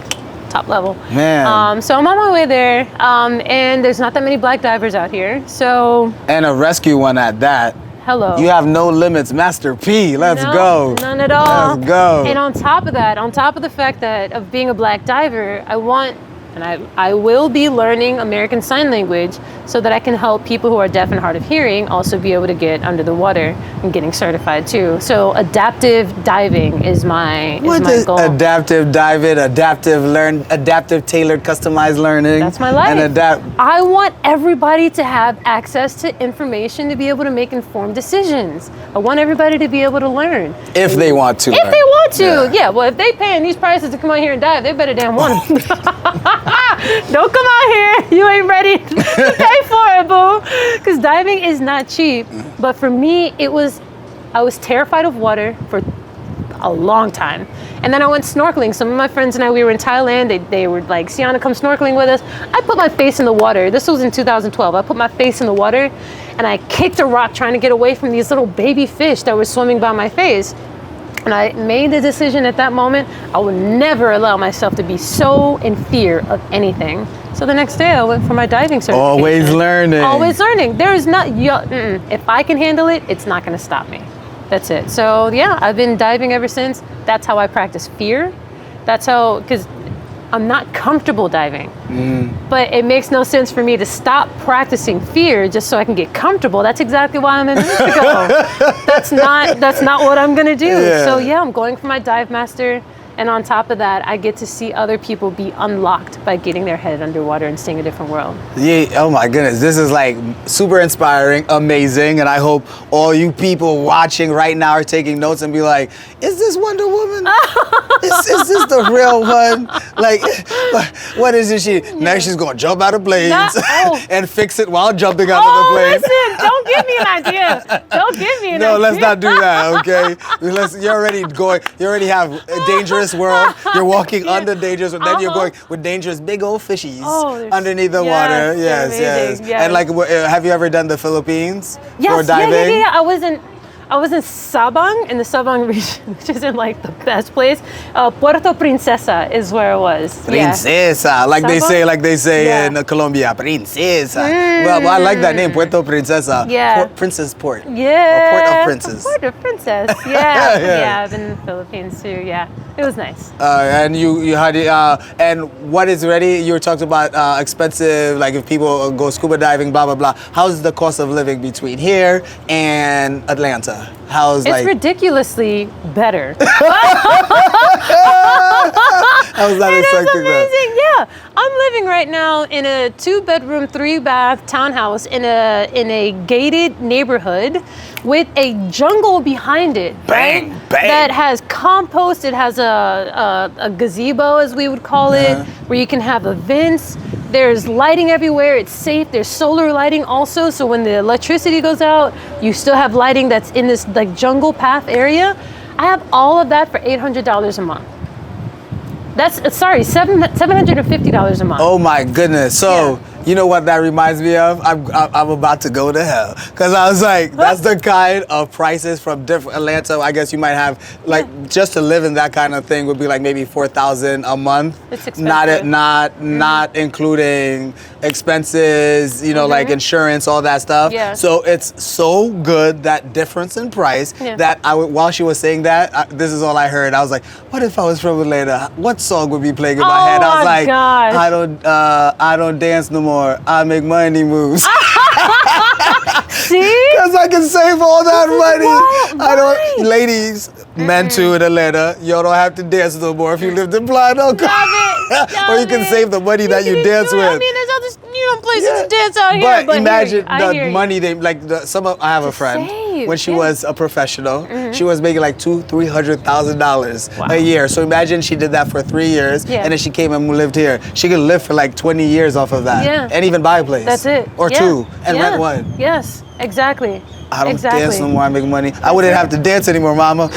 top level. Man. So I'm on my way there. And there's not that many black divers out here. So And a rescue one at that. hello. You have no limits, Master P. Let's No, go. None at all. Let's go. And on top of that, on top of the fact that of being a black diver, I will be learning American Sign Language so that I can help people who are deaf and hard of hearing also be able to get under the water and getting certified too. So adaptive diving is my goal. Adaptive diving, adaptive tailored customized learning? That's my life. And I want everybody to have access to information to be able to make informed decisions. I want everybody to be able to learn. if they want to. If they want to, yeah. Well, if they paying these prices to come out here and dive, they better damn want to. Don't come out here. You ain't ready to pay for it, boo. Because diving is not cheap. But for me, I was terrified of water for a long time. And then I went snorkeling. Some of my friends and I, we were in Thailand. They were like, Siana, come snorkeling with us. I put my face in the water. This was in 2012. I put my face in the water and I kicked a rock trying to get away from these little baby fish that were swimming by my face. And I made the decision at that moment, I would never allow myself to be so in fear of anything. So the next day I went for my diving certification. Always learning. Always learning. There is not, if I can handle it, it's not gonna stop me. That's it. So yeah, I've been diving ever since. That's how I practice fear. That's how, because I'm not comfortable diving. But it makes no sense for me to stop practicing fear just so I can get comfortable. That's exactly why I'm in Mexico. That's not what I'm gonna do. Yeah. So yeah, I'm going for my dive master. And on top of that, I get to see other people be unlocked by getting their head underwater and seeing a different world. Yeah, oh my goodness, this is like super inspiring, amazing, and I hope all you people watching right now are taking notes and be like, is this Wonder Woman? is this the real one? Like, what is it? Now she's gonna jump out of planes and fix it while jumping out of the plane. Listen, don't give me an idea. Don't give me an idea. No, let's not do that, okay? You already have a dangerous world. You're walking under dangerous, and then you're going with dangerous big old fishies underneath the water. Yes. Yes. And like, have you ever done the Philippines for diving? Yeah. I was in Sabah, in the Sabah region, which isn't like the best place. Puerto Princesa is where I was. Princesa, Yeah. like they say Yeah. in Colombia, Princesa. Well, I like that name, Puerto Princesa. Yeah. Princess Port. Yeah. Or Port of Princess. Port of Princess. Yeah. Yeah. I've been in the Philippines too. Yeah. It was nice. And you had and what is ready? You were talking about expensive, like if people go scuba diving, blah blah blah. How's the cost of living between here and Atlanta? How's It's ridiculously better. I was not It is expecting that. amazing. Yeah, I'm living right now in a 2-bedroom, 3-bath townhouse in a gated neighborhood with a jungle behind it. Bang, right? bang. That has compost. It has a gazebo, as we would call it, where you can have events. There's lighting everywhere. It's safe. There's solar lighting also, so when the electricity goes out, you still have lighting that's in this like jungle path area. I have all of that for $800 a month. That's $750 a month. Oh my goodness! So you know what that reminds me of? I'm about to go to hell because I was like, that's the kind of prices from different Atlanta. I guess you might have like just to live in that kind of thing would be like maybe $4,000 a month. It's expensive. Not including expenses, you know, like insurance, all that stuff. Yeah. So it's so good that difference in price that while she was saying that, this is all I heard. I was like, what if I was from Atlanta? What song would be playing in my head? I was like, gosh. I don't dance no more. I make money moves. See? Because I can save all that money. I don't, Right. ladies, men too in Atlanta, y'all don't have to dance no more if you lived in Playa del Carmen. Or you can save the money that you dance with. I mean, there's other places to dance out here. But imagine I hear the you. money they like. I have a friend save, when she yeah. was a professional. She was making like $200,000-$300,000 a year. So imagine she did that for 3 years, Yeah. and then she came and lived here. She could live for like 20 years off of that, Yeah. and even buy a place. That's it. Or Yeah. two, and Yeah. rent one. Yes, exactly. I don't exactly. dance no more. I make money. I wouldn't have to dance anymore, mama.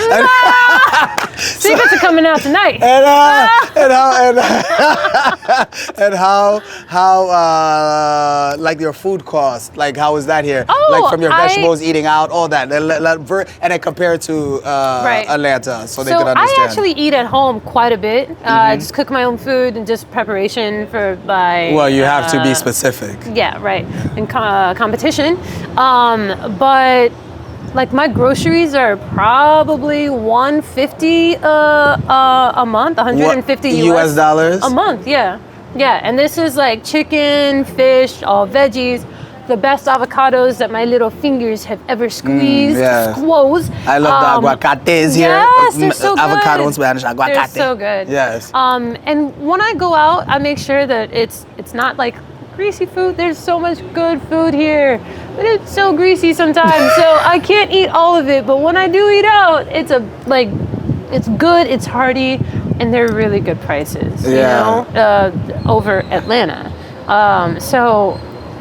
Secrets are coming out tonight. And how like your food costs, like how is that here? Oh, like from your vegetables, eating out, all that, and then compare it to Atlanta, so they can understand. I actually eat at home quite a bit. I just cook my own food and just preparation for my. Well, you have to be specific. Yeah, right. In competition, but like my groceries are probably $150 a month, 150 US dollars a month. Yeah, yeah. And this is like chicken, fish, all veggies. The best avocados that my little fingers have ever squeezed. Squoze. I love the aguacates here. Yes, they're so good. Avocado in Spanish, aguacate. They're so good. Yes. And when I go out, I make sure that it's not like greasy food. There's so much good food here, but it's so greasy sometimes. So I can't eat all of it. But when I do eat out, it's good, it's hearty, and they're really good prices. You know, over Atlanta. So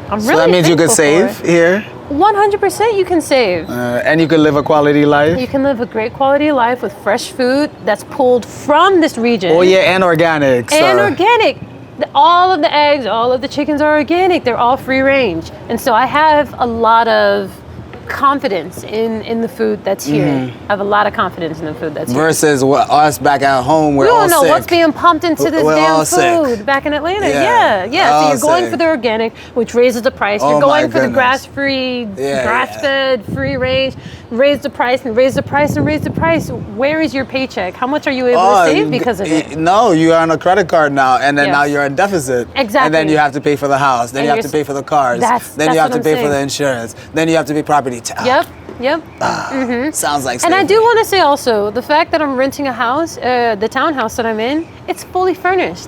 I'm really. So that means you could save here. 100% you can save. And you can live a quality life. You can live a great quality life with fresh food that's pulled from this region. Oh yeah, and organic. And organic. All of the eggs, all of the chickens are organic. They're all free range. And so I have a lot of confidence in the food that's here. I have a lot of confidence in the food that's here. Versus us back at home, we don't know sick. what's being pumped into this damn food back in Atlanta. Yeah. So you're going for the organic, which raises the price. You're going for the grass-free, grass-fed, free range. Raise the price and raise the price and raise the price. Where is your paycheck? How much are you able to save because of it? No, you're on a credit card now, and then now you're in deficit. Exactly. And then you have to pay for the house. Then you have to pay for the cars. Then you have to pay for the insurance. Then you have to pay property tax. Yep. Sounds like. And I do want to say also, the fact that I'm renting a house, the townhouse that I'm in, it's fully furnished.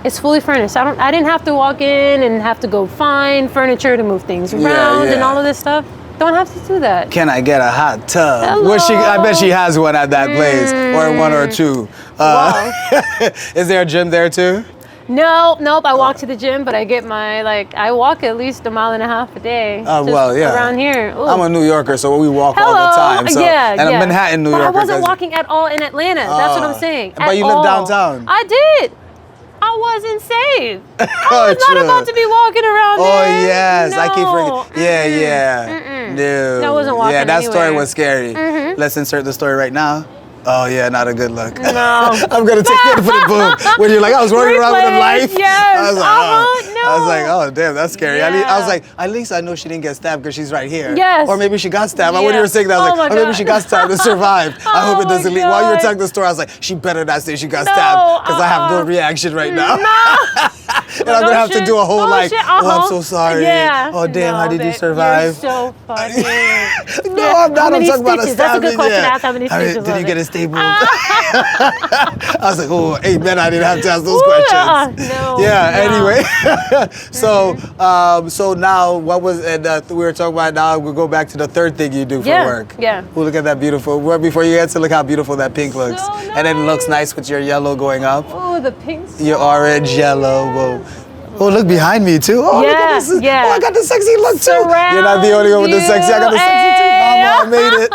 It's fully furnished. I didn't have to walk in and have to go find furniture to move things around and all of this stuff. Don't have to do that. Can I get a hot tub? Hello. I bet she has one at that place, or one or two. Wow. Is there a gym there too? Nope. I walk to the gym, but I get I walk at least 1.5 miles a day. Around here. Ooh. I'm a New Yorker, so we walk all the time. So, and a Manhattan New Yorker. But I wasn't walking at all in Atlanta. That's what I'm saying. But you live downtown. I did. I wasn't safe. I was not about to be walking around there. Oh yes, No. I keep forgetting. Yeah. No. I wasn't walking Yeah, that anywhere. story was scary. Let's insert the story right now. Oh yeah, not a good look. No. I'm gonna take it for the boom. When you're like, I was running around with a knife. Yes. I was like, No. I was like, oh damn, that's scary. Yeah. I was like, at least I know she didn't get stabbed because she's right here. Yes. Or maybe she got stabbed. When Yeah. you were saying that, I was Oh like, my maybe God. she got stabbed and survived. I hope it my doesn't leak. While you were God. telling the story, I was like, she better not say she got No, stabbed because I have no reaction right now. And I'm gonna have to do a whole like, oh, I'm so sorry. Yeah. Oh damn, No, how did you babe, survive? You're so funny. No, I'm not. I'm talking about a stitches? That's a good stabbing. question Yeah. to ask. How many stitches Did was you get it? it stapled? I was like, oh, amen. I didn't have to ask those questions. No. Yeah. no. Anyway, so now what was and we were talking about now we'll go back to the third thing you do for work. Yeah. Oh, look at that beautiful. Well, before you answer, look how beautiful that pink looks, So and then it looks nice with your yellow going up, Oh, the pink. your orange, yellow. Whoa. Oh, look behind me too. Oh, look at this. Yeah. Oh, I got the sexy look too. You're not the only one with the sexy. I got the sexy too. Mama, I made it.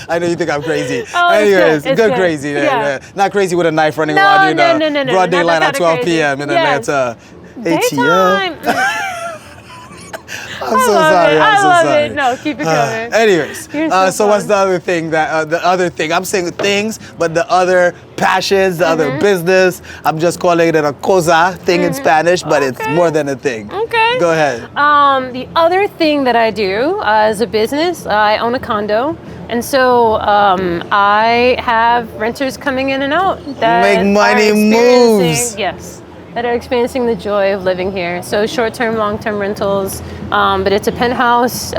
I know you think I'm crazy. Oh, Anyways, it's good good. crazy. Yeah. Not crazy with a knife running No, around you no, in no, no, no, broad not daylight that at kinda 12 crazy. p.m. in Yes. Atlanta. Daytime. I'm so sorry. I I'm so love sorry. it. No, keep it coming. Anyways, You're so so what's fun. the other thing that the other thing? I'm saying things, but the other passions, the other business. I'm just calling it a cosa thing in Spanish, but it's Okay. more than a thing. Okay. Go ahead. The other thing that I do as a business, I own a condo. And so I have renters coming in and out that Make money are moves. experiencing- Yes, that are experiencing the joy of living here. So short-term, long-term rentals, but it's a penthouse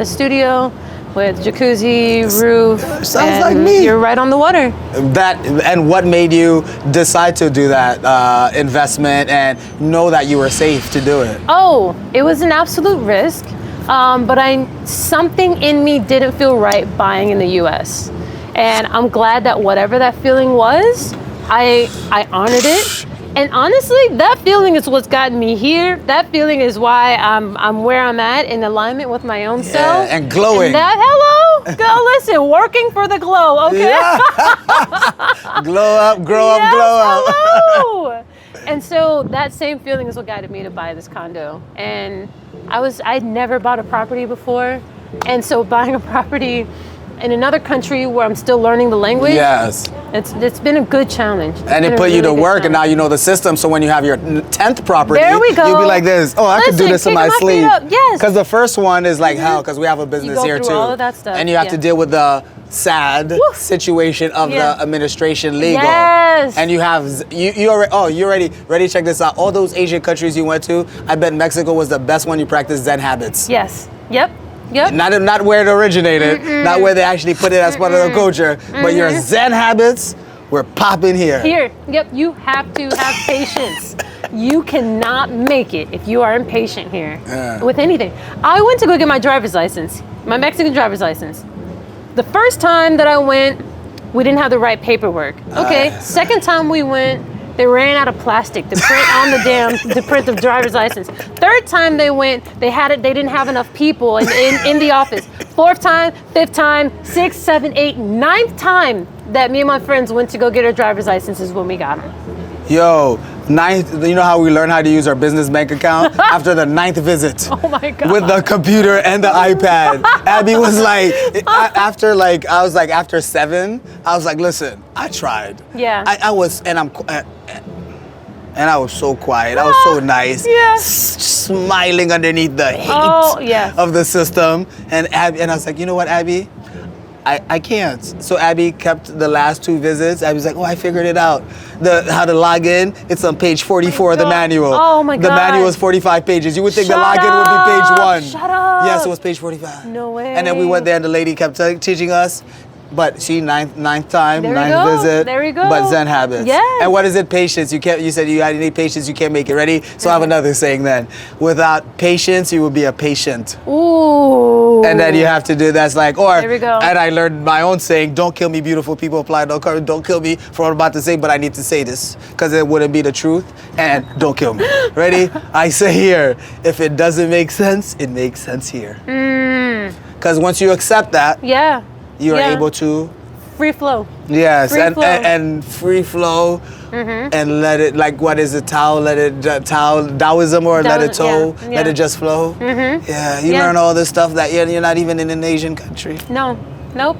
studio with jacuzzi, roof. Sounds and like me. You're right on the water. That and what made you decide to do that investment and know that you were safe to do it? Oh, it was an absolute risk, but something in me didn't feel right buying in the U.S. And I'm glad that whatever that feeling was, I honored it. And honestly, that feeling is what's gotten me here. That feeling is why I'm where I'm at in alignment with my own self. and glowing. And hello, girl, listen, working for the glow, okay? Yeah. Glow up, grow up, Yes, glow up. hello. And so that same feeling is what guided me to buy this condo. And I'd never bought a property before. And so buying a property in another country where I'm still learning the language, Yes. it's been a good challenge. And it put you to work, and now you know the system. So when you have your 10th property, There we go. you'll be like this. Oh, I could do Listen, this in my kicking my feet sleep. up, yes. Because the first one is like hell, because we have a business go here through too. all of that stuff, And you have yeah. to deal with the sad situation of Yeah. the administration legal. Yes. And you have you already ready to check this out. All those Asian countries you went to, I bet Mexico was the best one you practiced Zen habits. Yes. Yep. Yep. Not where it originated, not where they actually put it as part of the culture, but your Zen habits were popping here. Here. Yep. You have to have patience. You cannot make it if you are impatient here with anything. I went to go get my driver's license, my Mexican driver's license. The first time that I went, we didn't have the right paperwork. Okay. Second time we went, they ran out of plastic to print on to print the driver's license. Third time they went, they didn't have enough people in the office. Fourth time, fifth time, sixth, seventh, eighth, ninth time that me and my friends went to go get our driver's licenses when we got them. Yo, ninth, you know how we learn how to use our business bank account? After the 9th visit. Oh my God. With the computer and the iPad. Abby was like, after 7, I was like, listen, I tried. Yeah. I was so quiet. I was so nice. Yeah. Smiling underneath the hate yes. of the system. And I was like, you know what, Abby? I can't. So Abby kept the last 2 visits. Abby's like, oh, I figured it out. How to log in, it's on page 44 of the manual. Oh my God. The manual is 45 pages. You would think Shut the login would be page 1. Shut up. Yes, it was page 45. No way. And then we went there and the lady kept teaching us. But she ninth time, There we ninth go. visit. There we go. But Zen habits. Yes. And what is it? Patience. You said you had any patience, you can't make it. Ready? So I have another saying then. Without patience, you will be a patient. Ooh. And then you have to do that's like, or There we go. and I learned my own saying, don't kill me, beautiful people, apply don't kill me for what I'm about to say, but I need to say this because it wouldn't be the truth, and don't kill me. Ready? I say here, if it doesn't make sense, it makes sense here. Because once you accept that, Yeah. you're Yeah. able to Free flow. Yes, Free flow. and free flow, and let it, like, what is it, Taoism, or let it toe, yeah, let it just flow. Yeah, you learn all this stuff that you're not even in an Asian country. No, nope.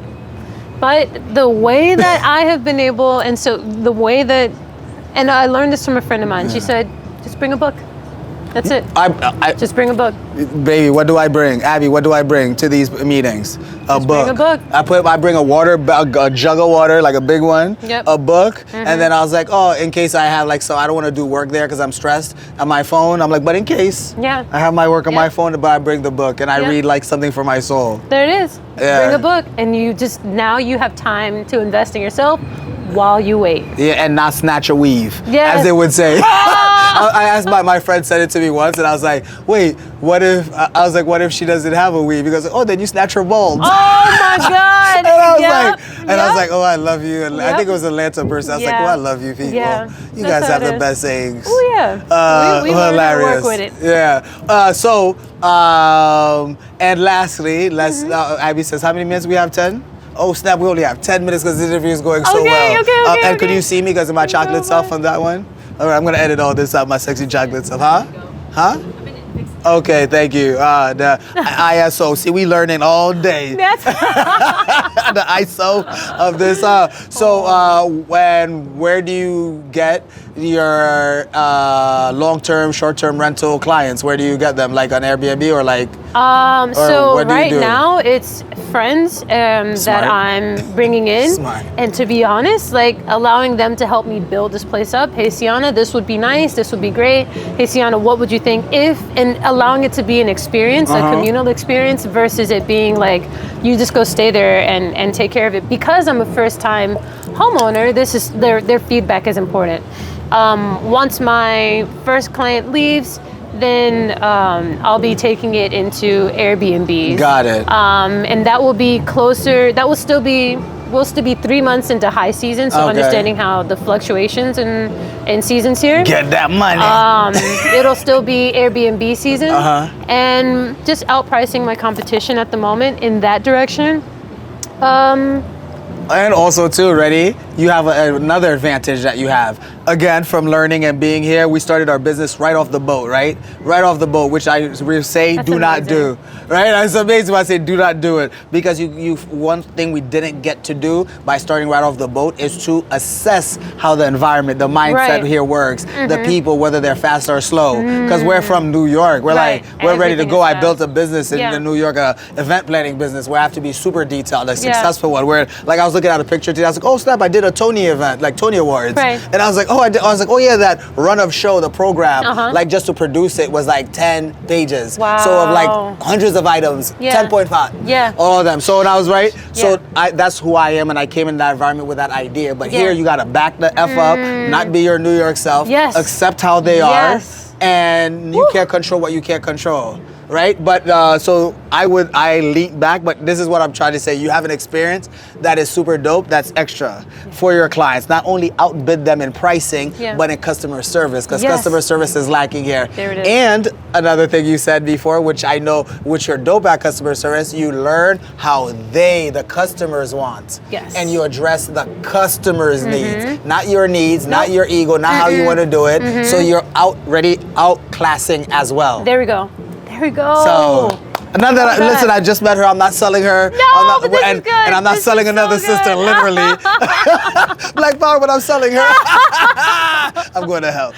But the way that I have been able, and so the way that, and I learned this from a friend of mine. She said, just bring a book. That's it. I Just bring a book. Baby, what do I bring? Abby, what do I bring to these meetings? A book. Bring a book. I bring a jug of water, like a big one. Yep. A book, and then I was like, oh, in case I have like, so I don't want to do work there because I'm stressed on my phone. I'm like, but in case, Yeah. I have my work on my phone, but I bring the book and I read like something for my soul. There it is. Yeah. Bring a book, and now you have time to invest in yourself while you wait. Yeah, and not snatch a weave, Yes. as they would say. I asked my friend said it to me once, and I was like, wait, what if she doesn't have a weave? He goes, oh, then you snatch her balls. Oh my God! And I was like, oh, I love you. And I think it was an Atlanta person. I was like, oh, I love you people. Yeah. You That's guys how have it the is. best sayings. Oh yeah. We learn how to work with it. Yeah. And lastly, Abby says, how many minutes we have? 10? Oh snap, we only have 10 minutes because this interview is going so well. Okay, and could you see me because of my chocolate stuff on that one? All right, I'm going to edit all this out, my sexy chocolate stuff. Huh? Okay, thank you. The ISO. See, we learning all day. That's The ISO of this. Where do you get your long-term, short-term rental clients? Where do you get them? Like on Airbnb or like? So what do you right do? now it's friends that I'm bringing in, Smart. and to be honest, like allowing them to help me build this place up. Hey Siana, this would be nice. This would be great. Hey Siana, what would you think if? And allowing it to be an experience, a communal experience, versus it being like you just go stay there and take care of it. Because I'm a first-time homeowner, this is their feedback is important. Once my first client leaves, then I'll be taking it into Airbnbs. Got it. And that will be closer. That will still be. We'll still be 3 months into high season, so understanding how the fluctuations in seasons here. Get that money. It'll still be Airbnb season, and just outpricing my competition at the moment in that direction. And also too, ready? You have another advantage that you have. Again, from learning and being here, we started our business right off the boat, right? Right off the boat, which I say That's do not amazing. do, right? It's amazing when I say do not do it, because you one thing we didn't get to do by starting right off the boat is to assess how the environment, the mindset here works, the people, whether they're fast or slow. Because we're from New York, we're like, we're ready to Everything go. is I built a business in New York, event planning business, where I have to be super detailed, a successful one. Where like I was looking at a picture today, I was like, oh snap, I did a Tony event, like Tony Awards, and I was like, oh yeah, that run of show, the program, like just to produce it was like 10 pages. Wow. So of like hundreds of items, 10.5. Yeah. All of them. So and I was right. So that's who I am, and I came in that environment with that idea. But here you gotta back the F up, not be your New York self, accept how they are, and you can't control what you can't control. Right, but so I leap back, but this is what I'm trying to say. You have an experience that is super dope, that's extra for your clients. Not only outbid them in pricing, but in customer service, because customer service is lacking here. There it is. And another thing you said before, which I know, which you're dope at customer service, you learn how the customers want. Yes. And you address the customer's needs, not your needs, not your ego, not how you want to do it. So you're outclassing as well. There we go. There we go. So, listen, I just met her. I'm not selling her. No, but this is good. And I'm not This selling is another so sister, good. literally. Black power, but I'm selling her. I'm going to hell.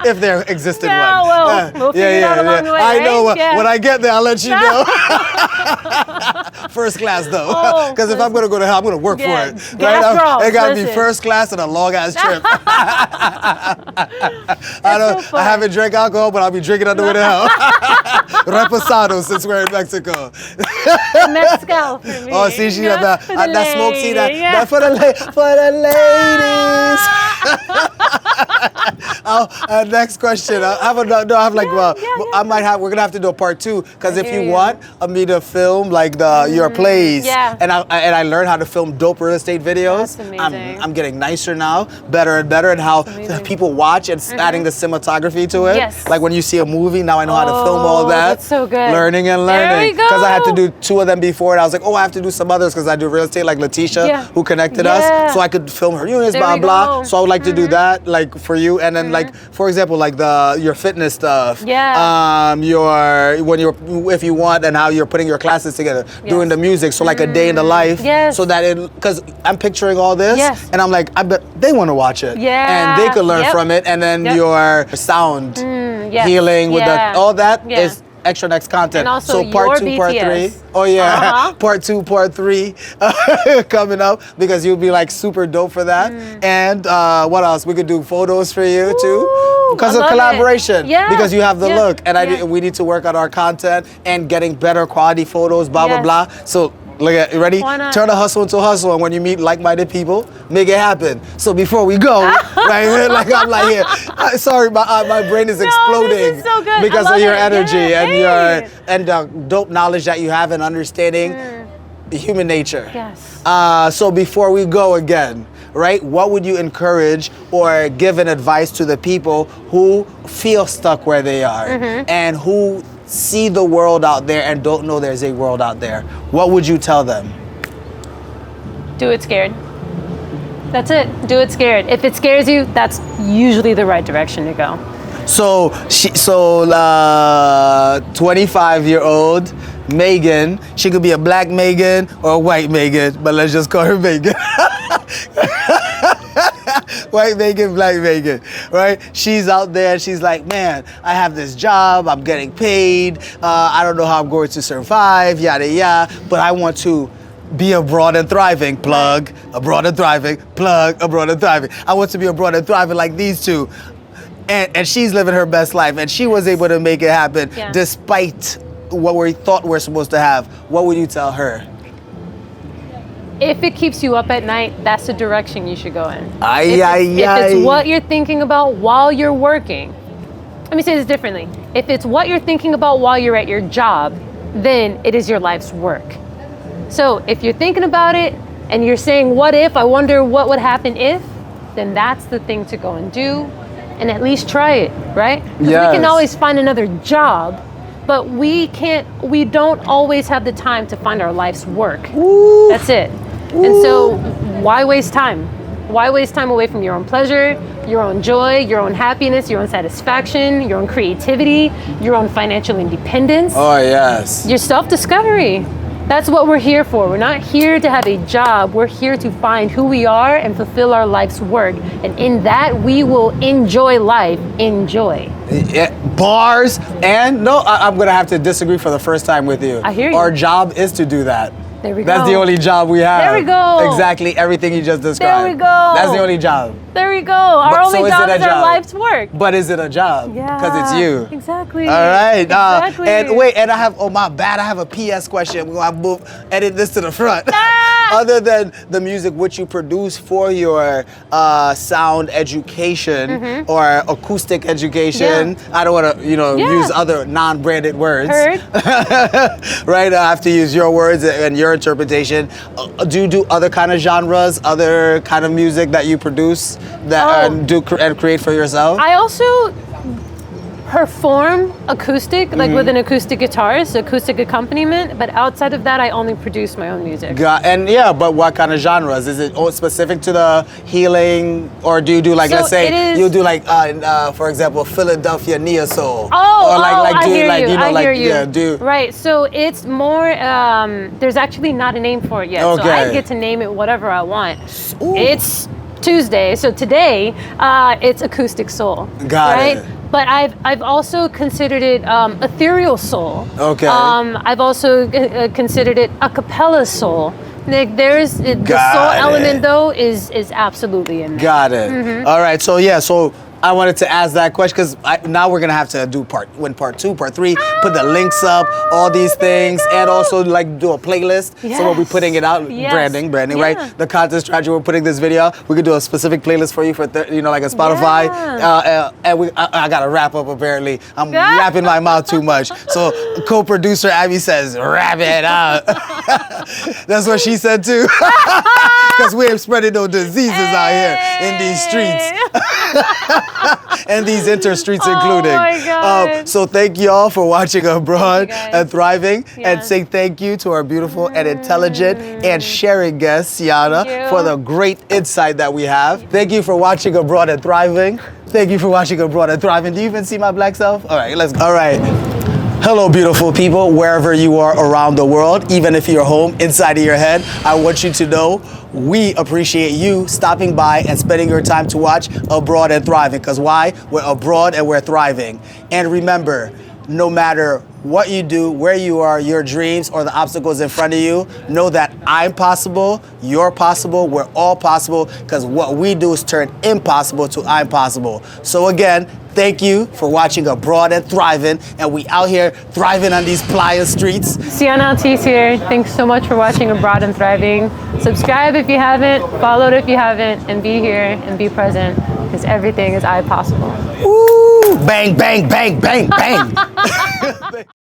If there existed one. Well, we'll figure it out along the way, I know. right? When I get there, I'll let you know. First class, though. Because if I'm going to go to hell, I'm going to work for it. It got to be first class and a long-ass trip. I haven't drank alcohol, but I'll be drinking on the way to hell. Reposado, since we're in Mexico. Mezcal for me. Oh, see, she got that smoke. See that? Yeah. That for the ladies. Next question. I have we're gonna have to do a part 2 because if you want me to film like your plays, and I learned how to film dope real estate videos. That's amazing. I'm getting nicer now, better and better, and how people watch and adding the cinematography to it. Yes. Like when you see a movie, now I know how to film all that. That's so good. Learning and There learning. we go. Because I had to do 2 of them before, and I was like, oh, I have to do some others because I do real estate, like Letitia, who connected us, so I could film her units, There blah we blah. go. So I would like to do that, like for you, and then like for example, like your fitness stuff. If you want, and how you're putting your classes together, doing the music. So like a day in the life. Yes. So that because I'm picturing all this, and I'm like, I bet they want to watch it. Yeah. And they could learn from it, and then your sound healing with all that is extra next content. And also so part 2, part 3. Oh yeah, part 2, part 3 coming up because you'll be like super dope for that. And what else? We could do photos for you too because of collaboration. Because you have the look, and we need to work on our content and getting better quality photos. Blah blah blah. So. Look at ready? Turn a hustle into hustle, and when you meet like-minded people, make it happen. So before we go, right? Like I'm like here. Sorry, my brain is exploding this is so good. because of your energy and the dope knowledge that you have in understanding human nature. Yes. So before we go again, right? What would you encourage or give an advice to the people who feel stuck where they are and who see the world out there and don't know there's a world out there? What would you tell them? Do it scared. That's it. Do it scared. If it scares you, that's usually the right direction to go. So 25-year-old Megan, she could be a black Megan or a white Megan, but let's just call her Megan. White Megan, black Megan, right? She's out there, she's like, man, I have this job, I'm getting paid, I don't know how I'm going to survive, yada yada, but I want to be abroad and thriving, plug, abroad and thriving, plug, abroad and thriving. I want to be abroad and thriving like these two. And she's living her best life, and she was able to make it happen despite what we thought we're supposed to have. What would you tell her? If it keeps you up at night, that's the direction you should go in. If it's what you're thinking about while you're working, let me say this differently. If it's what you're thinking about while you're at your job, then it is your life's work. So if you're thinking about it and you're saying, what if, I wonder what would happen if, then that's the thing to go and do, and at least try it, right? Because we can always find another job, but we don't always have the time to find our life's work. Ooh. That's it. Ooh. And so why waste time? Why waste time away from your own pleasure, your own joy, your own happiness, your own satisfaction, your own creativity, your own financial independence? Oh, yes. Your self-discovery. That's what we're here for. We're not here to have a job. We're here to find who we are and fulfill our life's work. And in that, we will enjoy life. Enjoy. Yeah, bars. And no, I'm going to have to disagree for the first time with you. I hear you. Our job is to do that. There we go. That's the only job we have. There we go. Exactly everything you just described. There we go. That's the only job. There we go. Our only job is our life's work. But is it a job? Yeah. Because it's you. Exactly. All right. Exactly. And wait, and I have, oh my bad, I have a PS question. We're going to edit this to the front. Other than the music which you produce for your sound education or acoustic education, I don't want to, use other non-branded words. Heard. Right? I have to use your words and your interpretation. Do you do other kind of genres, other kind of music that you produce that and create for yourself? I also perform acoustic, like with an acoustic guitar, so acoustic accompaniment, but outside of that, I only produce my own music. But what kind of genres? Is it specific to the healing, or do you do like, let's say, you do like, for example, Philadelphia Neo Soul? I hear you. Yeah, Right, so it's more, there's actually not a name for it yet, so I get to name it whatever I want. Ooh. It's Tuesday, so today, it's acoustic soul. Got it. But I've also considered it ethereal soul. Okay. I've also considered it a cappella soul. Like there's the soul element though is absolutely in there. Got it. All right. So I wanted to ask that question because now we're gonna have to do part 2, part 3, put the links up, all these things, and also like do a playlist. Yes. So we'll be putting it out, branding, Yeah. right? The content strategy, we're putting this video. We could do a specific playlist for you for like a Spotify. Yeah. And I gotta wrap up apparently. I'm wrapping my mouth too much. So co-producer Abby says, wrap it up. That's what she said too. Because we ain't spreading no diseases out here in these streets. And these inter-streets including. Oh my God. So thank you all for watching Abroad and Thriving. Yeah. And say thank you to our beautiful and intelligent and sharing guest, Siana, for the great insight that we have. Thank you for watching Abroad and Thriving. Thank you for watching Abroad and Thriving. Do you even see my black self? All right, let's go. All right. Hello, beautiful people, wherever you are around the world, even if you're home inside of your head, I want you to know we appreciate you stopping by and spending your time to watch Abroad and Thriving. Because why? We're abroad and we're thriving. And remember, no matter what you do, where you are, your dreams, or the obstacles in front of you, know that I'm possible, you're possible, we're all possible, because what we do is turn impossible to I'm possible. So again, thank you for watching Abroad and Thriving, and we out here thriving on these Playa streets. Siana Ortiz here. Thanks so much for watching Abroad and Thriving. Subscribe if you haven't, follow it if you haven't, and be here and be present, because everything is I possible. Woo! Bang, bang, bang, bang, bang.